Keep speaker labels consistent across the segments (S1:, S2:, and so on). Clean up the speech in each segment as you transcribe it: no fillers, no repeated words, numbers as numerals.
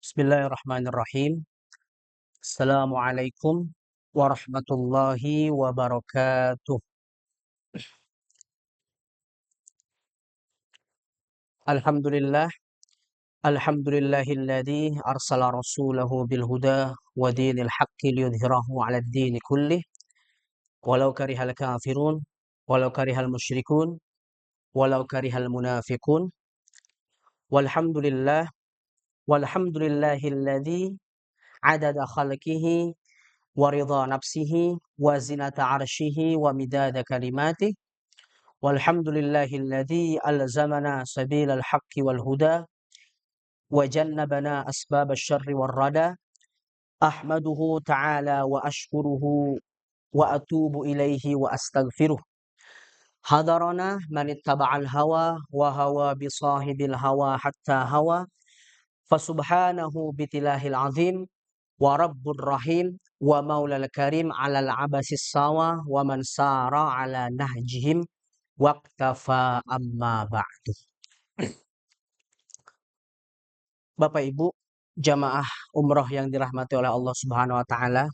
S1: Bismillahirrahmanirrahim. Assalamualaikum warahmatullahi wabarakatuh. Alhamdulillah, alhamdulillahilladzi arsala rasulahu bil huda wa dinil haqqi liyudhhirahu 'alad dini kullih walau karihal kafirun walau karihal musyrikun walau karihal munafiqun. Walhamdulillah, walhamdulillahilladzi 'adada khalqihi wa ridha nafsihi wa zinata 'arsyihi wa midada kalimatihi. Walhamdulillahilladzi alzamana sabilal haqqi wal huda wa jannabana asbabasy syarri war rada. Ahmaduhu ta'ala wa ashkuruhu wa atubu ilaihi wa astaghfiruh. Hadarana man ittaba'al hawa wa hawa bi sahibil hawa hatta hawa. Fasubhanahu bitilahil azim wa rabbur rahim wa maulal karim alal abasis sawa wa man sara ala nahjihim waqtafa amma ba'du. Bapak Ibu jamaah umroh yang dirahmati oleh Allah Subhanahu wa taala.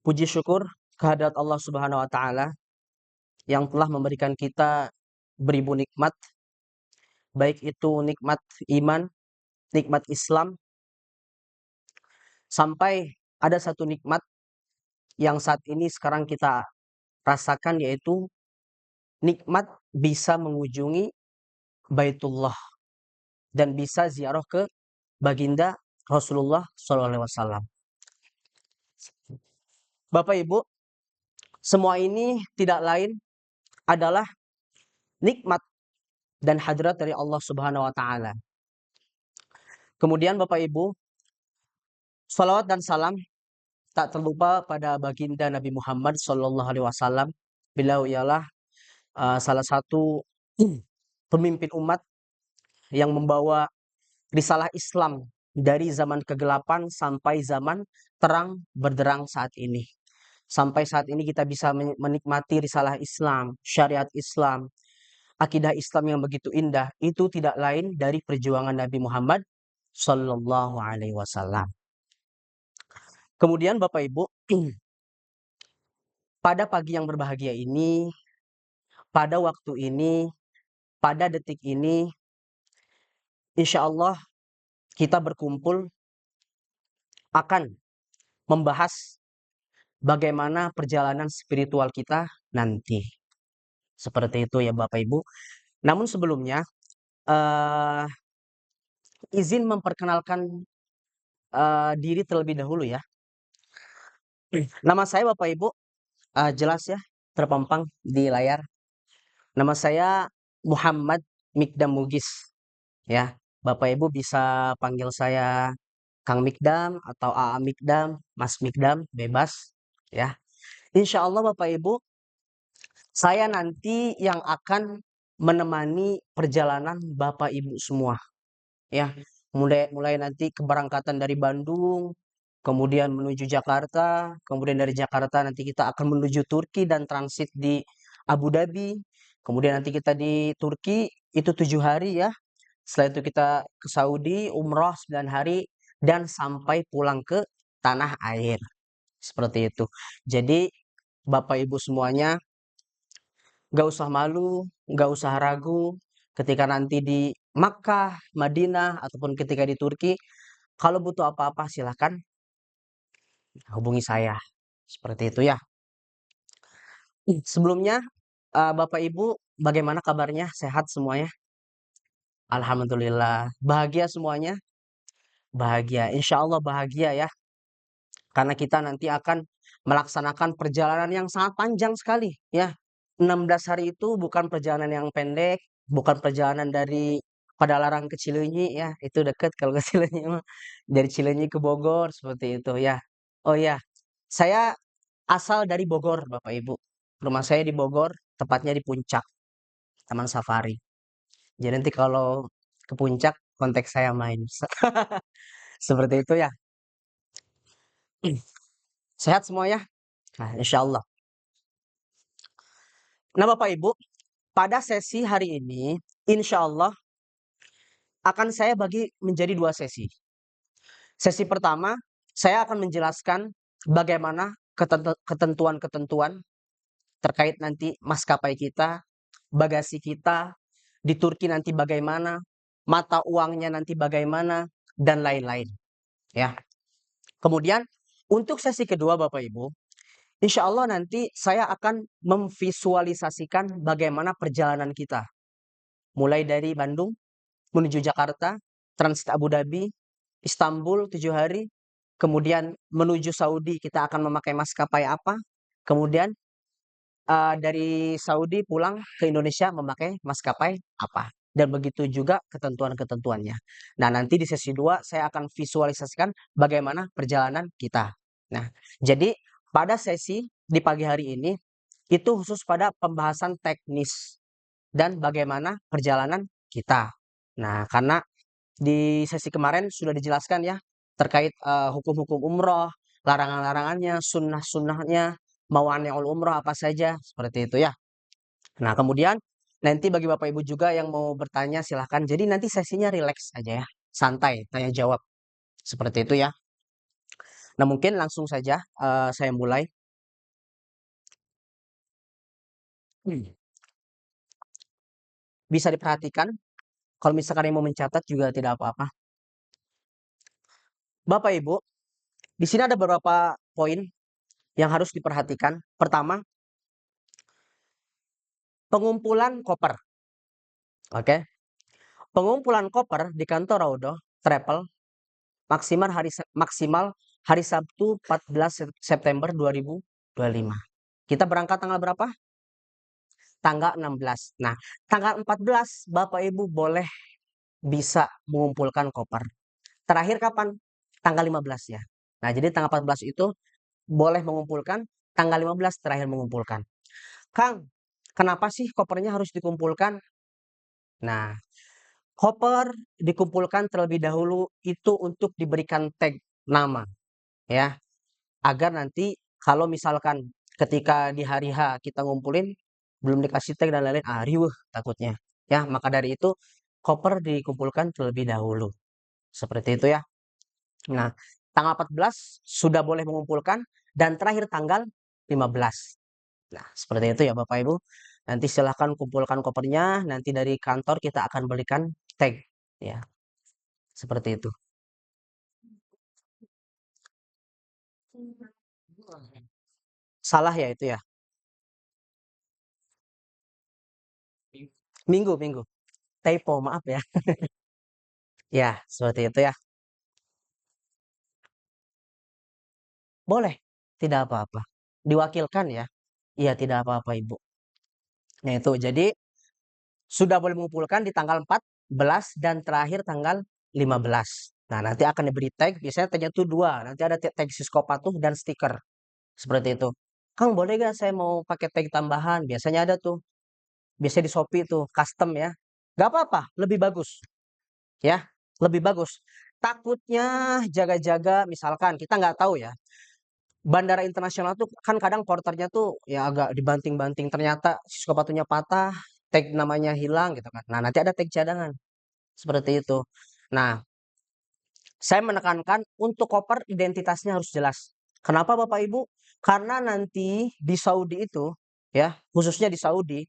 S1: Puji syukur kehadirat Allah Subhanahu wa taala yang telah memberikan kita beribu nikmat, baik itu nikmat iman, nikmat Islam, sampai ada satu nikmat yang saat ini sekarang kita rasakan, yaitu nikmat bisa mengunjungi Baitullah dan bisa ziarah ke baginda Rasulullah SAW. Bapak Ibu, semua ini tidak lain adalah nikmat dan hadrat dari Allah Subhanahu wa taala. Kemudian Bapak Ibu, salawat dan salam tak terlupa pada baginda Nabi Muhammad SAW. Beliau ialah salah satu pemimpin umat yang membawa risalah Islam dari zaman kegelapan sampai zaman terang berderang saat ini. Sampai saat ini kita bisa menikmati risalah Islam, syariat Islam, akidah Islam yang begitu indah. Itu tidak lain dari perjuangan Nabi Muhammad Sallallahu Alaihi Wasallam. Kemudian Bapak Ibu, pada pagi yang berbahagia ini, pada waktu ini, pada detik ini, insya Allah kita berkumpul akan membahas bagaimana perjalanan spiritual kita nanti. Seperti itu ya Bapak Ibu. Namun sebelumnya, izin memperkenalkan diri terlebih dahulu ya. Nama saya Bapak Ibu, jelas ya, terpampang di layar. Nama saya Muhammad Mikdam Mugis. Ya, Bapak Ibu bisa panggil saya Kang Mikdam atau AA Mikdam, Mas Mikdam, bebas ya. Insya Allah Bapak Ibu, saya nanti yang akan menemani perjalanan Bapak Ibu semua. Ya, mulai nanti keberangkatan dari Bandung, kemudian menuju Jakarta, kemudian dari Jakarta nanti kita akan menuju Turki dan transit di Abu Dhabi. Kemudian nanti kita di Turki itu 7 hari ya. Setelah itu kita ke Saudi, umroh 9 hari, dan sampai pulang ke tanah air. Seperti itu. Jadi Bapak Ibu semuanya gak usah malu, gak usah ragu ketika nanti di Makkah, Madinah, ataupun ketika di Turki. Kalau butuh apa-apa silahkan hubungi saya. Seperti itu ya. Sebelumnya, Bapak Ibu bagaimana kabarnya? Sehat semuanya? Alhamdulillah. Bahagia semuanya? Bahagia. Insya Allah bahagia ya. Karena kita nanti akan melaksanakan perjalanan yang sangat panjang sekali ya. 16 hari itu bukan perjalanan yang pendek, bukan perjalanan dari Padalarang ke Cileunyi ya, itu dekat kalau ke Cileunyi mah. Dari Cileunyi ke Bogor seperti itu ya. Oh ya, saya asal dari Bogor Bapak Ibu. Rumah saya di Bogor, tepatnya di Puncak, Taman Safari. Jadi nanti kalau ke Puncak kontak saya main. Seperti itu ya. Sehat semuanya? Nah, insya Allah. Nah Bapak Ibu, pada sesi hari ini insya Allah akan saya bagi menjadi 2 sesi. Sesi pertama, saya akan menjelaskan bagaimana ketentuan-ketentuan terkait nanti maskapai kita, bagasi kita, di Turki nanti bagaimana, mata uangnya nanti bagaimana, dan lain-lain, ya. Kemudian untuk sesi kedua Bapak Ibu, insya Allah nanti saya akan memvisualisasikan bagaimana perjalanan kita. Mulai dari Bandung menuju Jakarta, transit Abu Dhabi, Istanbul 7 hari, kemudian menuju Saudi kita akan memakai maskapai apa, kemudian dari Saudi pulang ke Indonesia memakai maskapai apa. Dan begitu juga ketentuan-ketentuannya. Nah, nanti di sesi 2 saya akan visualisasikan bagaimana perjalanan kita. Nah, jadi pada sesi di pagi hari ini itu khusus pada pembahasan teknis dan bagaimana perjalanan kita. Nah, karena di sesi kemarin sudah dijelaskan ya terkait hukum-hukum umroh, larangan-larangannya, sunnah-sunnahnya, mawani'ul umroh apa saja, seperti itu ya. Nah, kemudian nanti bagi Bapak Ibu juga yang mau bertanya silahkan. Jadi nanti sesinya rileks aja ya, santai, tanya jawab. Seperti itu ya. Nah, mungkin langsung saja saya mulai. Bisa diperhatikan, kalau misalkan yang mau mencatat juga tidak apa-apa. Bapak Ibu, di sini ada beberapa poin yang harus diperhatikan. Pertama, pengumpulan koper. Oke. Pengumpulan koper di kantor Raudoh Travel maksimal hari Sabtu 14 September 2025. Kita berangkat tanggal berapa? Tanggal 16. Nah, tanggal 14 Bapak Ibu boleh bisa mengumpulkan koper. Terakhir kapan? Tanggal 15 ya. Nah, jadi tanggal 14 itu boleh mengumpulkan, tanggal 15 terakhir mengumpulkan. Kang, kenapa sih kopernya harus dikumpulkan? Nah, koper dikumpulkan terlebih dahulu itu untuk diberikan tag nama ya, agar nanti kalau misalkan ketika di hari H kita ngumpulin belum dikasih tag dan lain-lain, riweuh takutnya. Ya, maka dari itu koper dikumpulkan terlebih dahulu. Seperti itu ya. Nah, tanggal 14 sudah boleh mengumpulkan dan terakhir tanggal 15. Nah, seperti itu ya Bapak Ibu. Nanti silahkan kumpulkan kopernya, nanti dari kantor kita akan belikan tag ya. Seperti itu. Salah ya itu ya. Minggu, minggu. Typo, maaf ya. Ya, seperti itu ya. Boleh, tidak apa-apa. Diwakilkan ya. Iya, tidak apa-apa Ibu. Nah itu, jadi sudah boleh mengumpulkan di tanggal 14 dan terakhir tanggal 15. Nah, nanti akan diberi tag, biasanya tagnya itu dua. Nanti ada tag Siskopatuh dan stiker. Seperti itu. Kang, boleh gak saya mau pakai tag tambahan? Biasanya ada tuh. Biasanya di Shopee tuh, custom ya. Gak apa-apa, lebih bagus. Ya, lebih bagus. Takutnya jaga-jaga, misalkan kita nggak tahu ya. Bandara internasional tuh kan kadang porternya tuh ya agak dibanting-banting. Ternyata Siskopatuhnya patah, tag namanya hilang gitu kan. Nah, nanti ada tag cadangan. Seperti itu. Nah, saya menekankan untuk koper identitasnya harus jelas. Kenapa Bapak Ibu? Karena nanti di Saudi itu ya, khususnya di Saudi,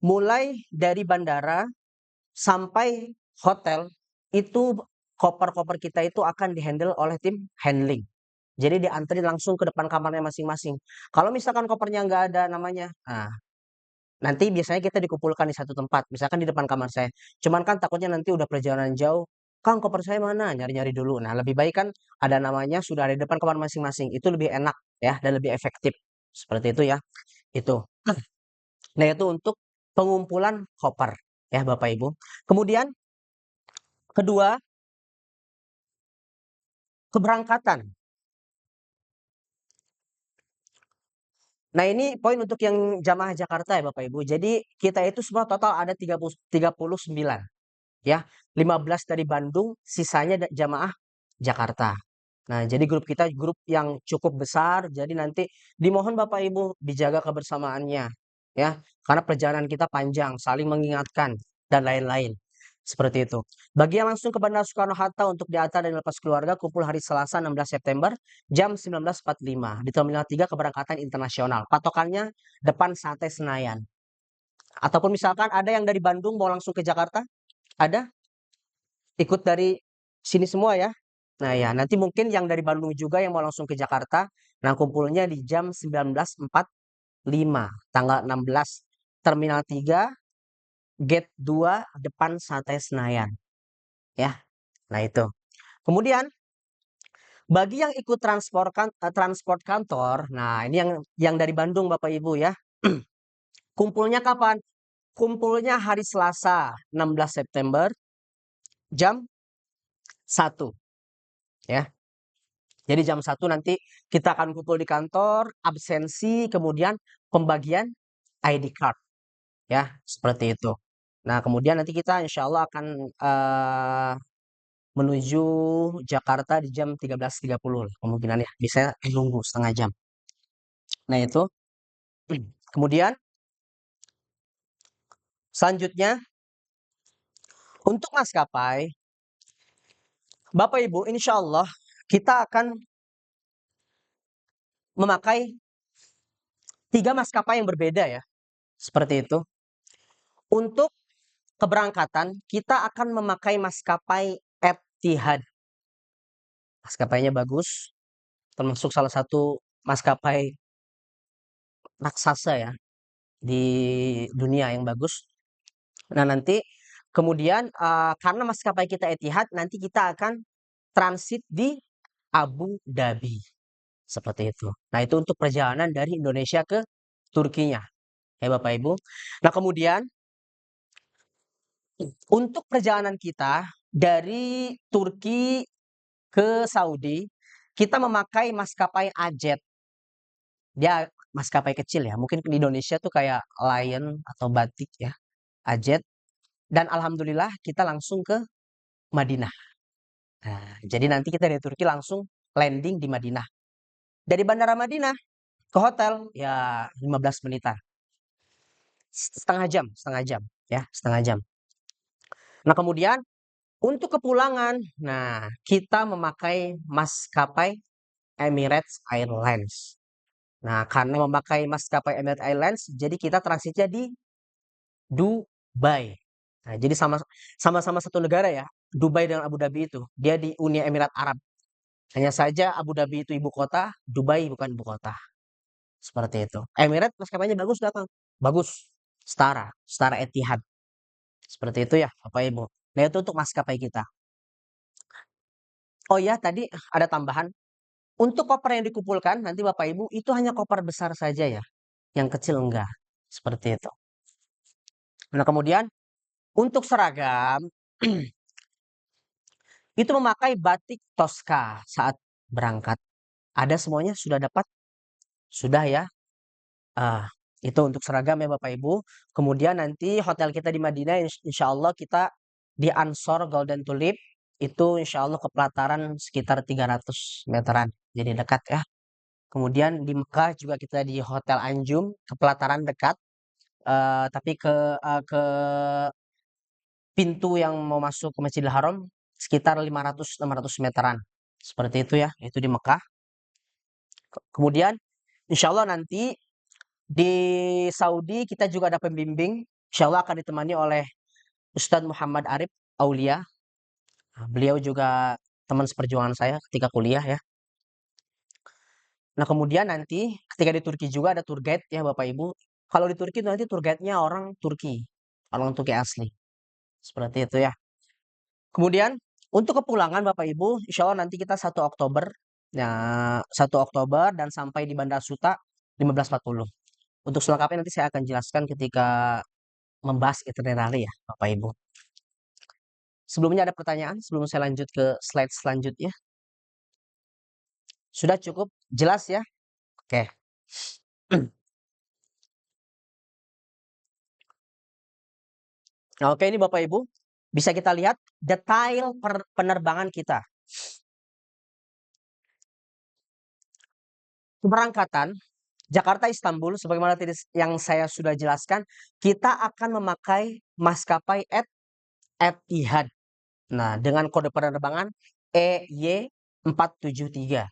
S1: mulai dari bandara sampai hotel itu koper-koper kita itu akan dihandle oleh tim handling. Jadi diantri langsung ke depan kamarnya masing-masing. Kalau misalkan kopernya nggak ada namanya, nah nanti biasanya kita dikumpulkan di satu tempat, misalkan di depan kamar saya. Cuman kan takutnya nanti udah perjalanan jauh, Kang koper saya mana? Nyari-nyari dulu. Nah, lebih baik kan ada namanya sudah ada di depan kamar masing-masing. Itu lebih enak ya dan lebih efektif. Seperti itu ya. Itu. Nah, itu untuk pengumpulan koper ya Bapak Ibu. Kemudian kedua, keberangkatan. Nah, ini poin untuk yang jamaah Jakarta ya Bapak Ibu. Jadi kita itu semua total ada 39 ya. 15 dari Bandung, sisanya jamaah Jakarta. Nah, jadi grup kita grup yang cukup besar. Jadi nanti dimohon Bapak Ibu dijaga kebersamaannya ya. Karena perjalanan kita panjang, saling mengingatkan dan lain-lain. Seperti itu. Bagi yang langsung ke Bandara Soekarno-Hatta untuk diantar dan dilepas keluarga, kumpul hari Selasa 16 September jam 19.45 di Terminal 3 keberangkatan internasional. Patokannya depan Sate Senayan. Ataupun misalkan ada yang dari Bandung mau langsung ke Jakarta, ada ikut dari sini semua ya. Nah ya, nanti mungkin yang dari Bandung juga yang mau langsung ke Jakarta, nah kumpulnya di jam 19.45, tanggal 16, Terminal 3, Gate 2, depan Sate Senayan. Ya, nah itu. Kemudian, bagi yang ikut transport kantor, nah ini yang dari Bandung Bapak Ibu ya. Kumpulnya kapan? Kumpulnya hari Selasa 16 September jam 1 ya. Jadi jam 1 nanti kita akan kumpul di kantor, absensi, kemudian pembagian ID card ya, seperti itu. Nah, kemudian nanti kita insya Allah akan menuju Jakarta di jam 13.30 kemungkinan ya. Bisa nunggu setengah jam. Nah, itu. Kemudian selanjutnya untuk maskapai, Bapak Ibu, insya Allah kita akan memakai 3 maskapai yang berbeda ya. Seperti itu. Untuk keberangkatan, kita akan memakai maskapai Etihad. Maskapainya bagus, termasuk salah satu maskapai raksasa ya di dunia yang bagus. Nah, nanti kemudian karena maskapai kita Etihad, nanti kita akan transit di Abu Dhabi. Seperti itu. Nah, itu untuk perjalanan dari Indonesia ke Turkinya. Ya, Bapak Ibu. Nah, kemudian untuk perjalanan kita dari Turki ke Saudi, kita memakai maskapai Ajet. Dia maskapai kecil ya. Mungkin di Indonesia tuh kayak Lion atau Batik ya. Ajet. Dan alhamdulillah kita langsung ke Madinah. Nah, jadi nanti kita dari Turki langsung landing di Madinah. Dari Bandara Madinah ke hotel ya 15 menitan. Setengah jam ya, setengah jam. Nah, kemudian untuk kepulangan, nah kita memakai maskapai Emirates Airlines. Nah, karena memakai maskapai Emirates Airlines, jadi kita transitnya di Dubai. Nah, jadi sama-sama satu negara ya. Dubai dan Abu Dhabi itu. Dia di Uni Emirat Arab. Hanya saja Abu Dhabi itu ibu kota, Dubai bukan ibu kota. Seperti itu. Emirates maskapainya bagus gak, Kang? Bagus. Setara Etihad. Seperti itu ya, Bapak Ibu. Nah, itu untuk maskapai kita. Oh ya, tadi ada tambahan. Untuk koper yang dikumpulkan, nanti Bapak Ibu, itu hanya koper besar saja ya. Yang kecil enggak. Seperti itu. Nah, kemudian untuk seragam, itu memakai batik Tosca saat berangkat. Ada semuanya? Sudah dapat? Sudah ya? Ah, itu untuk seragam ya Bapak Ibu. Kemudian nanti hotel kita di Madinah, insya Allah kita di Ansor Golden Tulip. Itu insya Allah ke pelataran sekitar 300 meteran. Jadi dekat ya. Kemudian di Mekah juga kita di Hotel Anjum, ke pelataran dekat. Tapi ke pintu yang mau masuk ke Masjidil Haram sekitar 500-600 meteran. Seperti itu ya, itu di Mekah. Kemudian insya Allah nanti di Saudi kita juga ada pembimbing. Insya Allah akan ditemani oleh Ustadz Muhammad Arif Aulia. Nah, beliau juga teman seperjuangan saya ketika kuliah ya. Nah, kemudian nanti ketika di Turki juga ada tour guide ya Bapak Ibu. Kalau di Turki nanti tour guide-nya orang Turki. Orang Turki asli. Seperti itu ya. Kemudian untuk kepulangan Bapak Ibu, insya Allah nanti kita 1 Oktober. Ya, 1 Oktober dan sampai di Bandara Suta 15.40. Untuk selengkapnya nanti saya akan jelaskan ketika membahas itinerary ya Bapak Ibu. Sebelumnya ada pertanyaan sebelum saya lanjut ke slide selanjutnya. Sudah cukup jelas ya? Oke. Nah, oke ini Bapak Ibu, bisa kita lihat detail penerbangan kita. Keberangkatan Jakarta Istanbul sebagaimana tadi yang saya sudah jelaskan, kita akan memakai maskapai Etihad. Nah, dengan kode penerbangan EY473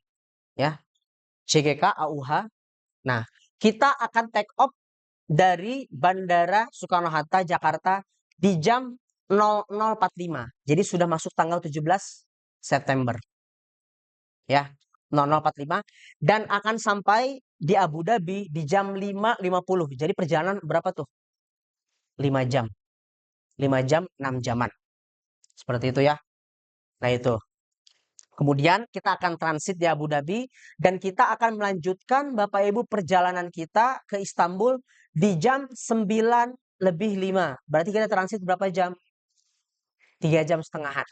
S1: ya. CGK AUH. Nah, kita akan take off dari Bandara Soekarno-Hatta Jakarta di jam 00.45. Jadi sudah masuk tanggal 17 September. Ya, 00.45 dan akan sampai di Abu Dhabi di jam 5.50. Jadi perjalanan berapa tuh? 5 jam. 5 jam, 6 jaman. Seperti itu ya. Nah, itu. Kemudian kita akan transit di Abu Dhabi dan kita akan melanjutkan Bapak Ibu perjalanan kita ke Istanbul di jam 9:05. Berarti kita transit berapa jam? 3 jam setengahan.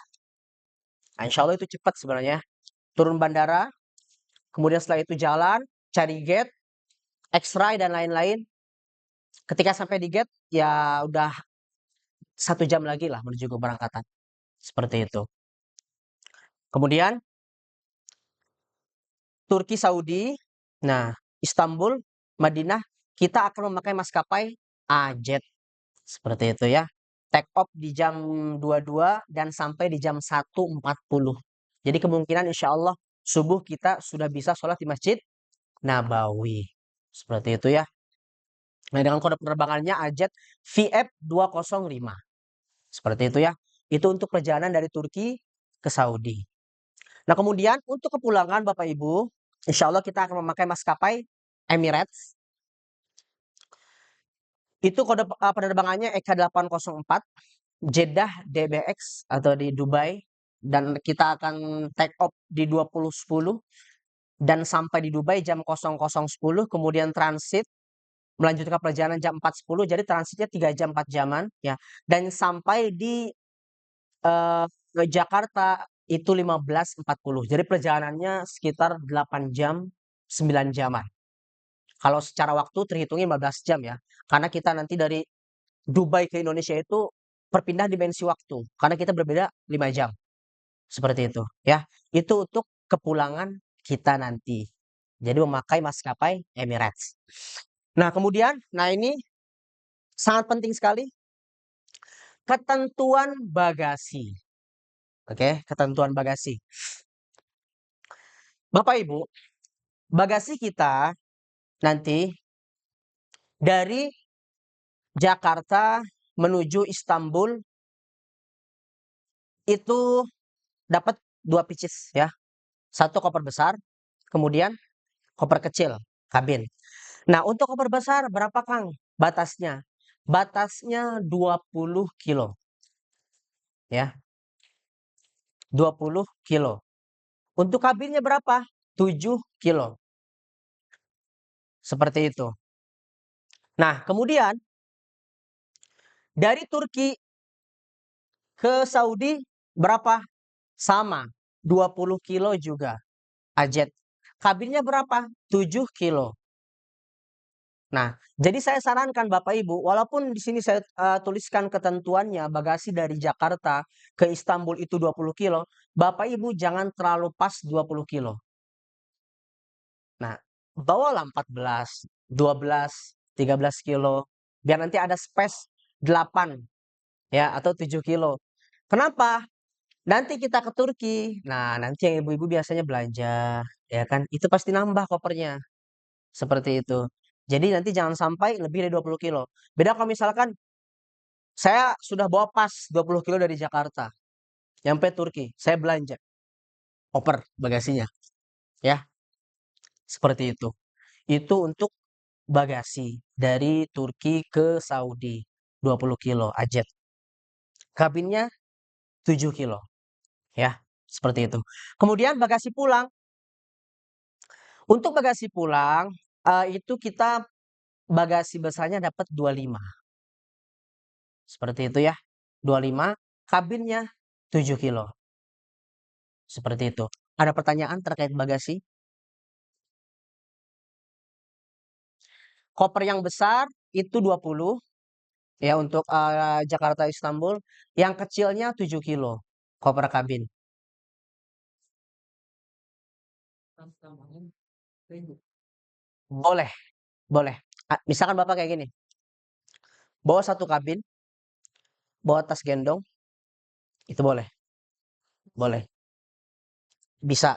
S1: Nah, insya Allah itu cepat sebenarnya. Turun bandara, kemudian setelah itu jalan, cari gate, X-ray dan lain-lain. Ketika sampai di gate, ya udah 1 jam lagi lah menuju keberangkatan. Seperti itu. Kemudian Turki Saudi, nah Istanbul, Madinah, kita akan memakai maskapai AZ. Seperti itu ya. Take off di jam 22 dan sampai di jam 1.40. Jadi kemungkinan insya Allah subuh kita sudah bisa sholat di Masjid Nabawi. Seperti itu ya. Nah, dengan kode penerbangannya AZ VF205. Seperti itu ya. Itu untuk perjalanan dari Turki ke Saudi. Nah, kemudian untuk kepulangan Bapak Ibu, insya Allah kita akan memakai maskapai Emirates. Itu kode penerbangannya EK804 Jeddah DBX atau di Dubai dan kita akan take off di 20.10 dan sampai di Dubai jam 00.10 kemudian transit melanjutkan perjalanan jam 4.10 jadi transitnya 3 jam 4 jaman ya dan sampai di Jakarta itu 15.40 jadi perjalanannya sekitar 8 jam 9 jaman. Kalau secara waktu terhitungnya 15 jam ya karena kita nanti dari Dubai ke Indonesia itu perpindahan dimensi waktu karena kita berbeda 5 jam. Seperti itu ya. Itu untuk kepulangan kita nanti. Jadi memakai maskapai Emirates. Nah, kemudian ini sangat penting sekali ketentuan bagasi. Oke, ketentuan bagasi. Bapak Ibu, bagasi kita nanti dari Jakarta menuju Istanbul itu dapat 2 pieces ya. 1 koper besar, kemudian koper kecil, kabin. Nah, untuk koper besar berapa Kang batasnya? Batasnya 20 kilo. Ya, 20 kilo. Untuk kabinnya berapa? 7 kilo. Seperti itu. Nah, kemudian dari Turki ke Saudi berapa? Sama, 20 kilo juga. Ajet. Kabinnya berapa? 7 kilo. Nah, jadi saya sarankan Bapak Ibu, walaupun di sini saya tuliskan ketentuannya bagasi dari Jakarta ke Istanbul itu 20 kilo, Bapak Ibu jangan terlalu pas 20 kilo. Nah, bawalah 14, 12, 13 kilo, biar nanti ada space 8 ya atau 7 kilo. Kenapa? Nanti kita ke Turki. Nah, nanti yang ibu-ibu biasanya belanja, ya kan? Itu pasti nambah kopernya. Seperti itu. Jadi nanti jangan sampai lebih dari 20 kilo. Beda kalau misalkan saya sudah bawa pas 20 kilo dari Jakarta. Nyampe Turki, saya belanja. Koper bagasinya. Ya, seperti itu. Itu untuk bagasi dari Turki ke Saudi. 20 kilo ajet. Kabinnya 7 kilo. Ya, seperti itu. Kemudian bagasi pulang. Untuk bagasi pulang, itu kita bagasi besarnya dapat 25. Seperti itu ya. 25, kabinnya 7 kilo. Seperti itu. Ada pertanyaan terkait bagasi? Koper yang besar itu 20 ya untuk Jakarta Istanbul. Yang kecilnya 7 kilo koper kabin. Boleh, boleh. Misalkan Bapak kayak gini. Bawa 1 kabin, bawa tas gendong, Itu boleh, boleh, bisa.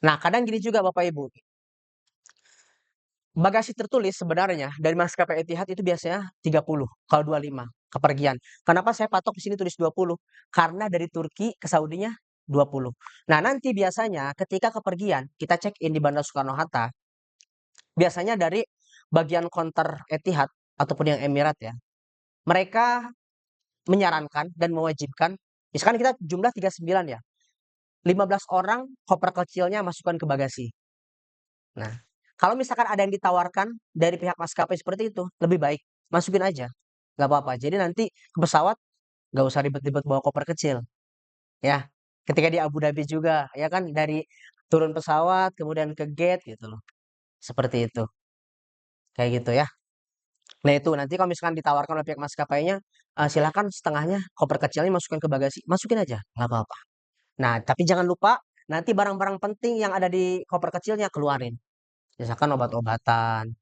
S1: Nah, kadang gini juga Bapak Ibu, bagasi tertulis sebenarnya dari maskapai Etihad itu biasanya 30 kalau 25 kepergian. Kenapa saya patok di sini tulis 20? Karena dari Turki ke Saudinya 20. Nah, nanti biasanya ketika kepergian kita check in di Bandara Soekarno-Hatta, biasanya dari bagian counter Etihad ataupun yang Emirat ya, mereka menyarankan dan mewajibkan, misalkan kita jumlah 39 ya, 15 orang koper kecilnya masukkan ke bagasi. Nah, kalau misalkan ada yang ditawarkan dari pihak maskapai seperti itu, lebih baik masukin aja, nggak apa-apa. Jadi nanti ke pesawat nggak usah ribet-ribet bawa koper kecil, ya. Ketika di Abu Dhabi juga, ya kan dari turun pesawat kemudian ke gate gitu loh, seperti itu, kayak gitu ya. Nah itu nanti kalau misalkan ditawarkan oleh pihak maskapainya, silakan setengahnya koper kecilnya masukkan ke bagasi, masukin aja, nggak apa-apa. Nah tapi jangan lupa nanti barang-barang penting yang ada di koper kecilnya keluarin. Misalkan obat-obatan,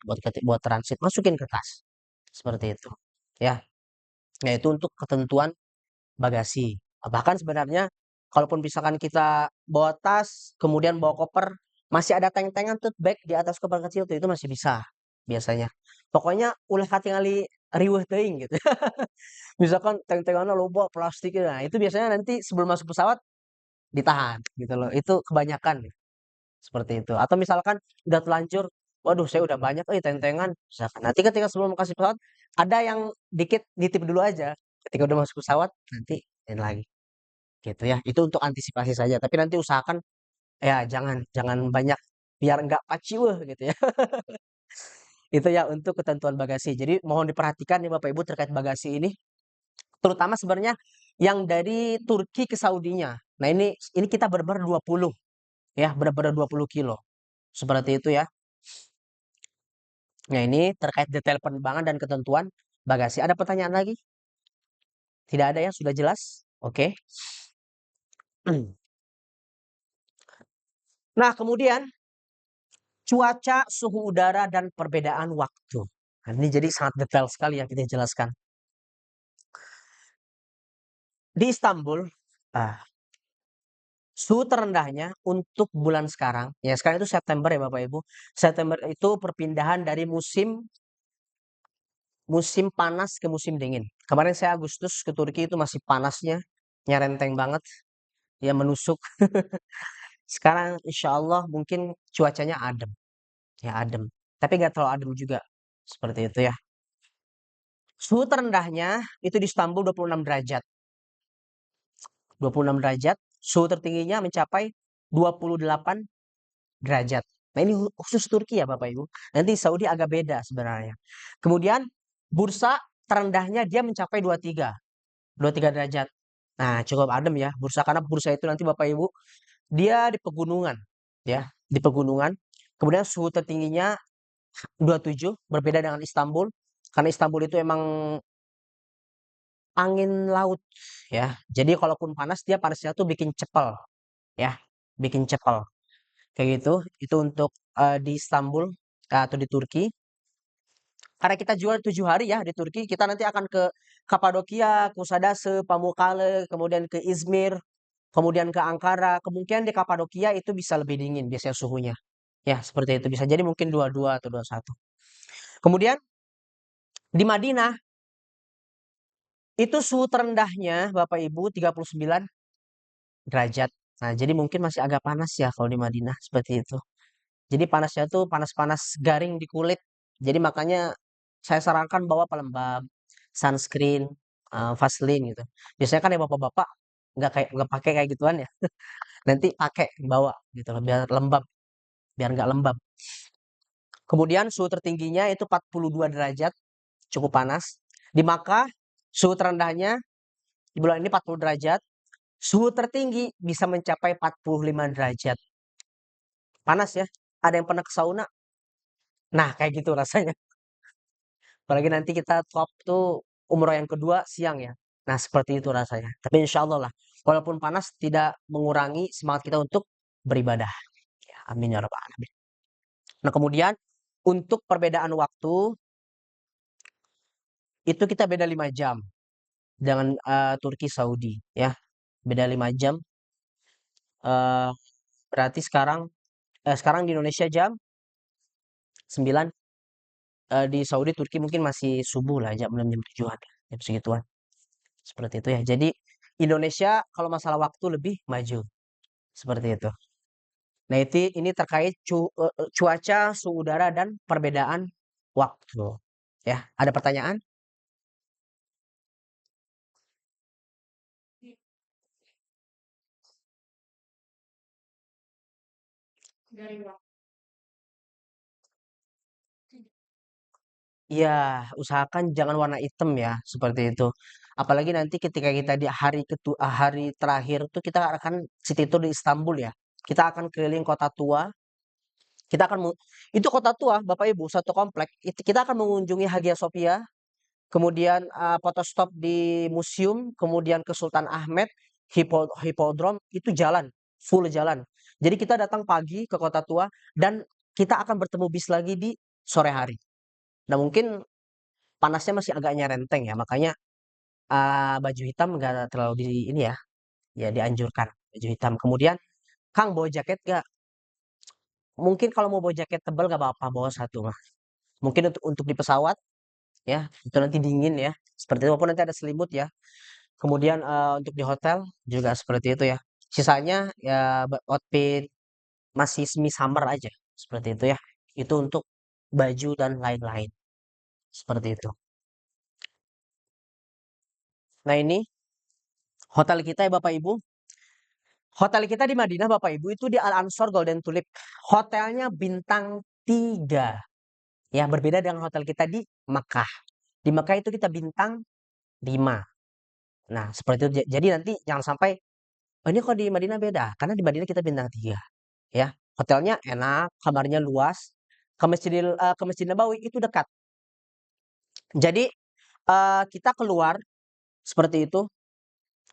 S1: buat transit, masukin ke tas. Seperti itu. Ya, yaitu untuk ketentuan bagasi. Bahkan sebenarnya kalaupun misalkan kita bawa tas, kemudian bawa koper, masih ada teng-tengan tote bag di atas koper kecil tuh, itu masih bisa biasanya. Pokoknya ulah katingali riweuh teuing gitu. Misalkan teng-tenganna loba plastiknya. Nah, itu biasanya nanti sebelum masuk pesawat ditahan gitu loh. Itu kebanyakan. Seperti itu. Atau misalkan udah telanjur, waduh saya udah banyak tentengan, misalkan. Nanti ketika sebelum kasih pesawat, ada yang dikit nitip dulu aja. Ketika udah masuk pesawat, nanti ini lagi. Gitu ya. Itu untuk antisipasi saja. Tapi nanti usahakan ya jangan jangan banyak biar nggak paciweh gitu ya. Itu ya untuk ketentuan bagasi. Jadi mohon diperhatikan nih Bapak Ibu terkait bagasi ini, terutama sebenarnya yang dari Turki ke Saudinya. Nah, ini kita benar-benar 20 ya, benar-benar 20 kilo. Seperti itu ya. Nah, ini terkait detail penerbangan dan ketentuan bagasi. Ada pertanyaan lagi? Tidak ada ya, sudah jelas? Oke. Nah, kemudian cuaca, suhu udara, dan perbedaan waktu. Nah, ini jadi sangat detail sekali yang kita jelaskan. Di Istanbul, ah, suhu terendahnya untuk bulan sekarang, ya sekarang itu September ya Bapak Ibu. September itu perpindahan dari musim musim panas ke musim dingin. Kemarin saya Agustus ke Turki itu masih panasnya, nyerenteng banget, ya menusuk. Sekarang insya Allah mungkin cuacanya adem, ya adem. Tapi nggak terlalu adem juga, seperti itu ya. Suhu terendahnya itu di Istanbul 26 derajat. 26 derajat. Suhu tertingginya mencapai 28 derajat. Nah ini khusus Turki ya Bapak Ibu. Nanti Saudi agak beda sebenarnya. Kemudian bursa terendahnya dia mencapai 23 derajat. Nah cukup adem ya bursa, karena bursa itu nanti Bapak Ibu dia di pegunungan ya, di pegunungan. Kemudian suhu tertingginya 27, berbeda dengan Istanbul. Karena Istanbul itu emang angin laut ya. Jadi kalaupun panas dia panasnya tuh bikin cepel ya, bikin cepel. Kayak gitu. Itu untuk di Istanbul atau di Turki. Karena kita jual 7 hari ya di Turki, kita nanti akan ke Kapadokia, Kusadase, Pamukkale, kemudian ke Izmir, kemudian ke Ankara. Kemungkinan di Kapadokia itu bisa lebih dingin biasanya suhunya. Ya, seperti itu. Bisa jadi mungkin 22 atau 21. Kemudian di Madinah itu suhu terendahnya Bapak Ibu 39 derajat. Nah, jadi mungkin masih agak panas ya kalau di Madinah seperti itu. Jadi panasnya tuh panas-panas garing di kulit. Jadi makanya saya sarankan bawa pelembab, sunscreen, Vaseline gitu. Biasanya kan ya bapak-bapak nggak pakai kayak gituan ya. Nanti pakai bawa gitu loh biar lembab, biar nggak lembab. Kemudian suhu tertingginya itu 42 derajat, cukup panas. Di Makkah suhu terendahnya di bulan ini 40 derajat. Suhu tertinggi bisa mencapai 45 derajat. Panas ya. Ada yang pernah ke sauna? Nah, kayak gitu rasanya. Apalagi nanti kita top tuh umroh yang kedua siang ya. Nah, seperti itu rasanya. Tapi insya Allah lah, walaupun panas tidak mengurangi semangat kita untuk beribadah. Ya, amin ya rabbal alamin. Nah, kemudian untuk perbedaan waktu itu kita beda 5 jam dengan Turki Saudi ya. beda 5 jam. Eh, berarti sekarang di Indonesia jam 9, di Saudi Turki mungkin masih subuh lah, jam 6 jam 7-an, jam segituan. Seperti itu ya. Jadi Indonesia kalau masalah waktu lebih maju. Seperti itu. Nah, ini terkait cuaca, suhu udara dan perbedaan waktu. Ya, ada pertanyaan? Iya, usahakan jangan warna hitam ya, seperti itu. Apalagi nanti ketika kita di hari terakhir tuh kita akan city tour di Istanbul ya. Kita akan keliling kota tua. Kita akan itu kota tua, Bapak Ibu, satu komplek. Kita akan mengunjungi Hagia Sophia, kemudian foto stop di museum, kemudian ke Sultan Ahmed, Hippodrome itu jalan, full jalan. Jadi kita datang pagi ke kota tua dan kita akan bertemu bis lagi di sore hari. Nah, mungkin panasnya masih agak nyerenteng ya, makanya baju hitam nggak terlalu di ini ya, ya dianjurkan baju hitam. Kemudian, Kang bawa jaket nggak? Mungkin kalau mau bawa jaket tebal nggak apa-apa, bawa satu mah. Mungkin untuk di pesawat ya, itu nanti dingin ya. Seperti itu, walaupun nanti ada selimut ya. Kemudian untuk di hotel juga seperti itu ya. Sisanya ya outfit masih semi summer aja, seperti itu ya. Itu untuk baju dan lain-lain. Seperti itu. Nah, ini hotel kita ya Bapak Ibu. Hotel kita di Madinah Bapak Ibu itu di Al Ansor Golden Tulip. Hotelnya bintang 3. Ya, berbeda dengan hotel kita di Mekah. Di Mekah itu kita bintang 5. Nah, seperti itu. Jadi nanti jangan sampai, oh ini kok di Madinah beda. Karena di Madinah kita bintang 3. Ya, hotelnya enak, kamarnya luas. Ke Masjid Nabawi itu dekat. Jadi kita keluar seperti itu.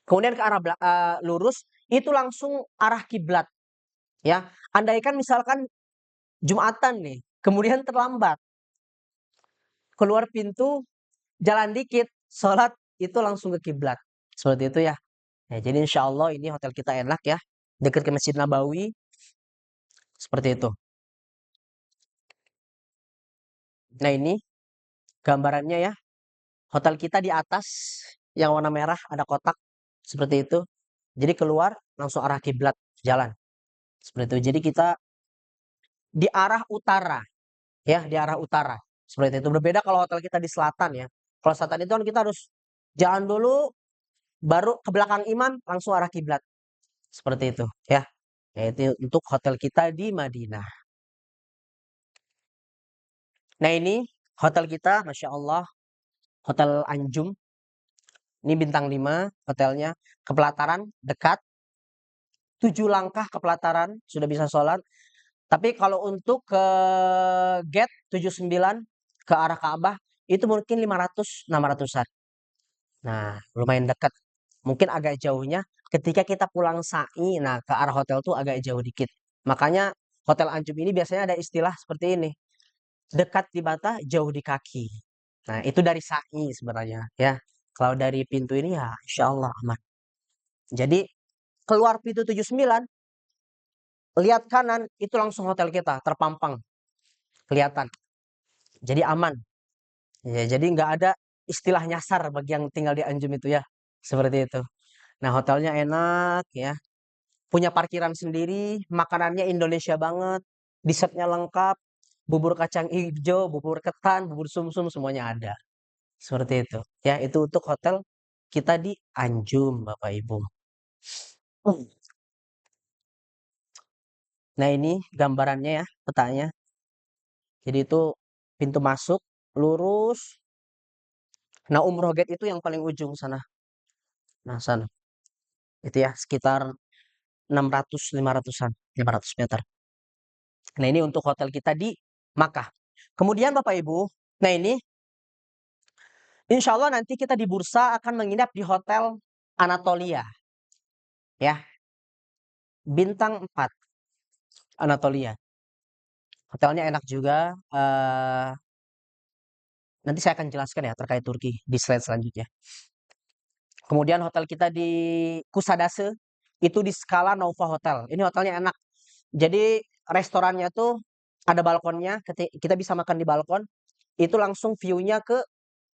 S1: Kemudian ke arah lurus itu langsung arah kiblat. Ya, andaikan misalkan Jumatan nih, kemudian terlambat, keluar pintu, jalan dikit, sholat itu langsung ke kiblat. Seperti itu ya. Ya, jadi insya Allah ini hotel kita enak ya, dekat ke Masjid Nabawi, seperti itu. Nah, ini gambarannya ya. Hotel kita di atas yang warna merah ada kotak seperti itu. Jadi keluar langsung arah kiblat jalan. Seperti itu. Jadi kita di arah utara ya, di arah utara. Seperti itu. Berbeda kalau hotel kita di selatan ya. Kalau selatan itu kan kita harus jalan dulu baru ke belakang imam langsung arah kiblat. Seperti itu ya. Yaitu untuk hotel kita di Madinah. Nah, ini hotel kita Masya Allah, Hotel Anjum. Ini bintang 5 hotelnya. Ke pelataran dekat, 7 langkah ke pelataran sudah bisa sholat. Tapi kalau untuk ke gate 79 ke arah Ka'bah itu mungkin 500 600-an. Nah, lumayan dekat. Mungkin agak jauhnya ketika kita pulang sa'i, nah ke arah hotel tuh agak jauh dikit. Makanya Hotel Anjum ini biasanya ada istilah seperti ini. Dekat di mata, jauh di kaki. Nah, itu dari sa'i sebenarnya ya. Kalau dari pintu ini ya insya Allah aman. Jadi keluar pintu 79, lihat kanan itu langsung hotel kita terpampang kelihatan. Jadi aman. Ya, jadi nggak ada istilah nyasar bagi yang tinggal di Anjum itu ya. Seperti itu. Nah, hotelnya enak ya. Punya parkiran sendiri, makanannya Indonesia banget, dessertnya lengkap, bubur kacang hijau, bubur ketan, bubur sumsum semuanya ada. Seperti itu. Ya, itu untuk hotel kita di Anjum, Bapak Ibu. Hmm. Nah, ini gambarannya ya, petanya. Jadi itu pintu masuk, lurus. Nah, Umroh Gate itu yang paling ujung sana. Nah, sana. Itu ya, sekitar 600 500-an, 500 meter. Nah, ini untuk hotel kita di Makkah. Kemudian Bapak Ibu, nah ini insya Allah nanti kita di bursa akan menginap di Hotel Anatolia. Ya, bintang 4 Anatolia. Hotelnya enak juga. Nanti saya akan jelaskan ya terkait Turki di slide selanjutnya. Kemudian hotel kita di Kusadase itu di Scala Nova Hotel. Ini hotelnya enak. Jadi restorannya tuh ada balkonnya, kita bisa makan di balkon. Itu langsung view-nya ke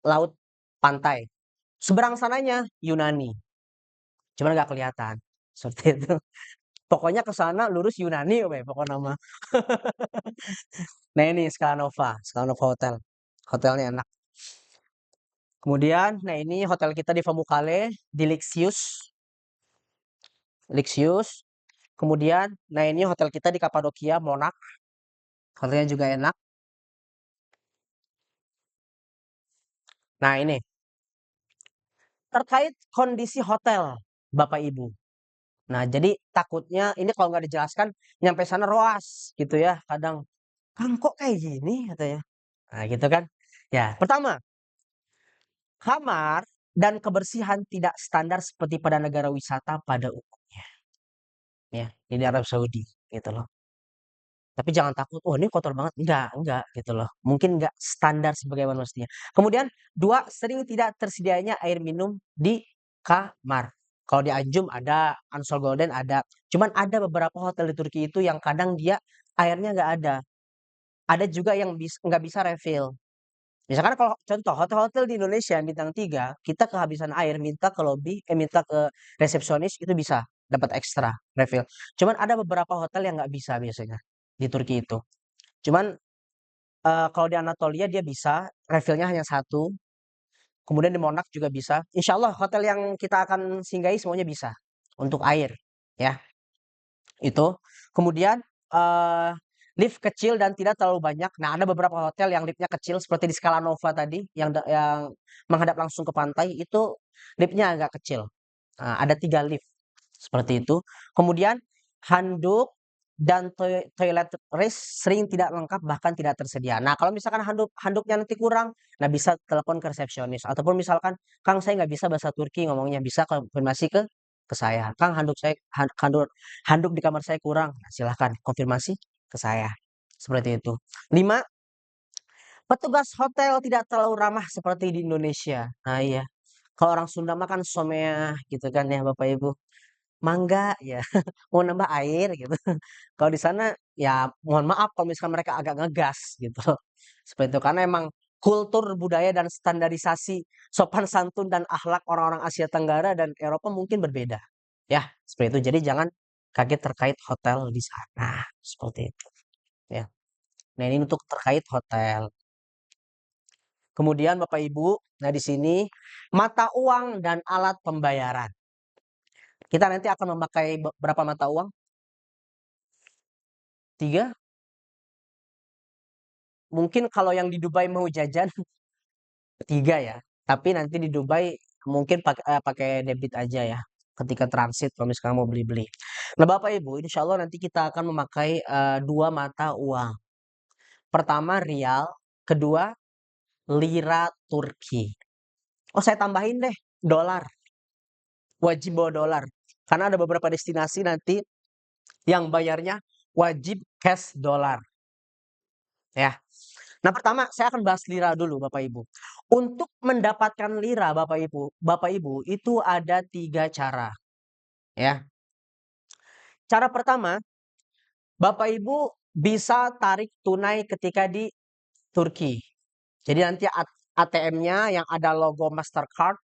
S1: laut pantai. Seberang sananya Yunani. Cuman nggak kelihatan. Seperti itu. Pokoknya ke sana lurus Yunani, we, pokoknya nama. Nah ini Scala Nova Hotel. Hotelnya enak. Kemudian, nah ini hotel kita di Pamukkale, di Lixius. Lixius. Kemudian, nah ini hotel kita di Kapadokia, Monak. Hotelnya juga enak. Nah ini, terkait kondisi hotel, Bapak Ibu. Nah jadi takutnya ini kalau nggak dijelaskan, nyampe sana roas gitu ya. Kadang, Kang kok kayak gini katanya. Nah gitu kan. Ya, pertama, kamar dan kebersihan tidak standar seperti pada negara wisata pada umumnya. Ya, ini Arab Saudi gitu loh. Tapi jangan takut, oh ini kotor banget. Enggak gitu loh. Mungkin enggak standar sebagaimana mestinya. Kemudian, dua, sering tidak tersedianya air minum di kamar. Kalau di Anjum ada, Ansol Golden ada. Cuman ada beberapa hotel di Turki itu yang kadang dia airnya nggak ada. Ada juga yang nggak bisa refill. Misalkan kalau contoh hotel-hotel di Indonesia bintang 3, kita kehabisan air, minta ke lobby, minta ke resepsionis itu bisa dapat ekstra refill. Cuman ada beberapa hotel yang nggak bisa biasanya di Turki itu. Cuman kalau di Anatolia dia bisa refillnya hanya satu. Kemudian di Monak juga bisa. Insya Allah hotel yang kita akan singgahi semuanya bisa untuk air, ya itu. Kemudian eh lift kecil dan tidak terlalu banyak. Nah, ada beberapa hotel yang liftnya kecil seperti di Scala Nova tadi yang menghadap langsung ke pantai itu liftnya agak kecil. Nah, ada 3 lift seperti itu. Kemudian handuk dan toilet sering tidak lengkap bahkan tidak tersedia. Nah, kalau misalkan handuknya nanti kurang, nah bisa telepon ke resepsionis ataupun misalkan Kang saya nggak bisa bahasa Turki ngomongnya bisa konfirmasi ke saya. Kang handuk saya handuk di kamar saya kurang. Nah, silahkan konfirmasi ke saya. Seperti itu. 5, petugas hotel tidak terlalu ramah seperti di Indonesia. Nah, iya. Kalau orang Sunda mah kan somea gitu kan ya Bapak Ibu. Mangga ya, mau nambah air gitu. Kalau di sana ya mohon maaf kalau misalkan mereka agak ngegas gitu. Seperti itu karena emang kultur budaya dan standarisasi sopan santun dan akhlak orang-orang Asia Tenggara dan Eropa mungkin berbeda. Ya, seperti itu. Jadi jangan kaget terkait hotel di sana. Seperti itu. Ya. Nah, ini untuk terkait hotel. Kemudian Bapak Ibu, nah di sini mata uang dan alat pembayaran. Kita nanti akan memakai berapa mata uang? 3. Mungkin kalau yang di Dubai mau jajan 3 ya. Tapi nanti di Dubai mungkin pakai debit aja ya. Ketika transit kalau misalkan mau beli-beli. Nah Bapak Ibu, insya Allah nanti kita akan memakai 2 mata uang. Pertama rial, kedua lira Turki. Oh saya tambahin deh dolar. Wajib bawa dolar. Karena ada beberapa destinasi nanti yang bayarnya wajib cash dolar. Ya. Nah, pertama saya akan bahas lira dulu Bapak Ibu. Untuk mendapatkan lira Bapak Ibu itu ada 3 cara, ya. Cara pertama, Bapak Ibu bisa tarik tunai ketika di Turki. Jadi nanti ATM-nya yang ada logo Mastercard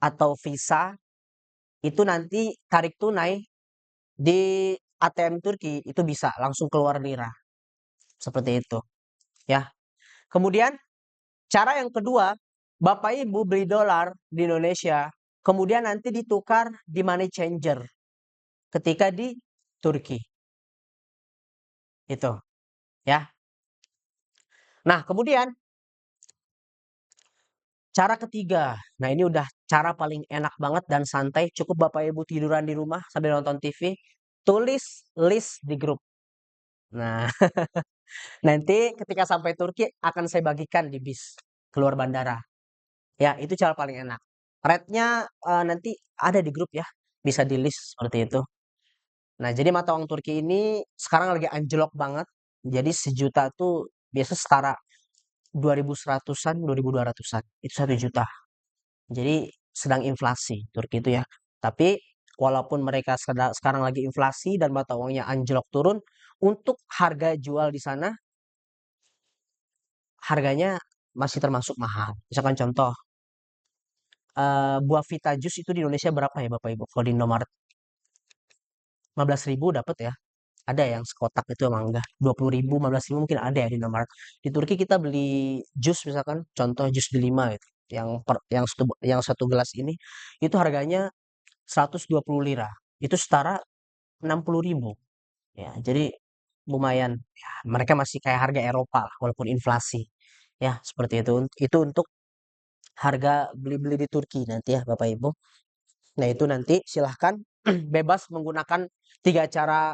S1: atau Visa itu nanti tarik tunai di ATM Turki itu bisa langsung keluar lira. Seperti itu, ya. Kemudian cara yang kedua, Bapak Ibu beli dolar di Indonesia, kemudian nanti ditukar di money changer ketika di Turki. Itu, ya. Nah, kemudian cara ketiga. Nah, ini udah cara paling enak banget dan santai. Cukup Bapak Ibu tiduran di rumah sambil nonton TV, tulis list di grup. Nah, nanti ketika sampai Turki akan saya bagikan di bis keluar bandara. Ya, itu cara paling enak. Rate-nya nanti ada di grup ya, bisa di list seperti itu. Nah, jadi mata uang Turki ini sekarang lagi anjlok banget. Jadi sejuta tuh biasa setara 2.100-an, 2.200-an. Itu 1 juta. Jadi sedang inflasi Turki itu ya. Tapi walaupun mereka sekarang lagi inflasi dan mata uangnya anjlok turun, untuk harga jual di sana harganya masih termasuk mahal. Misalkan contoh, buah Vita Juice itu di Indonesia berapa ya Bapak Ibu? Kalau di Indomaret 15.000 dapat ya. Ada yang sekotak itu emang enggak. 20.000, 15.000 mungkin ada ya di Indomaret. Di Turki kita beli jus misalkan, contoh jus delima gitu. Yang satu gelas ini itu harganya 120 lira. Itu setara 60.000. Ya, jadi lumayan. Ya, mereka masih kayak harga Eropa lah, walaupun inflasi. Ya, seperti itu. Itu untuk harga beli-beli di Turki nanti ya, Bapak Ibu. Nah, itu nanti silahkan bebas menggunakan tiga cara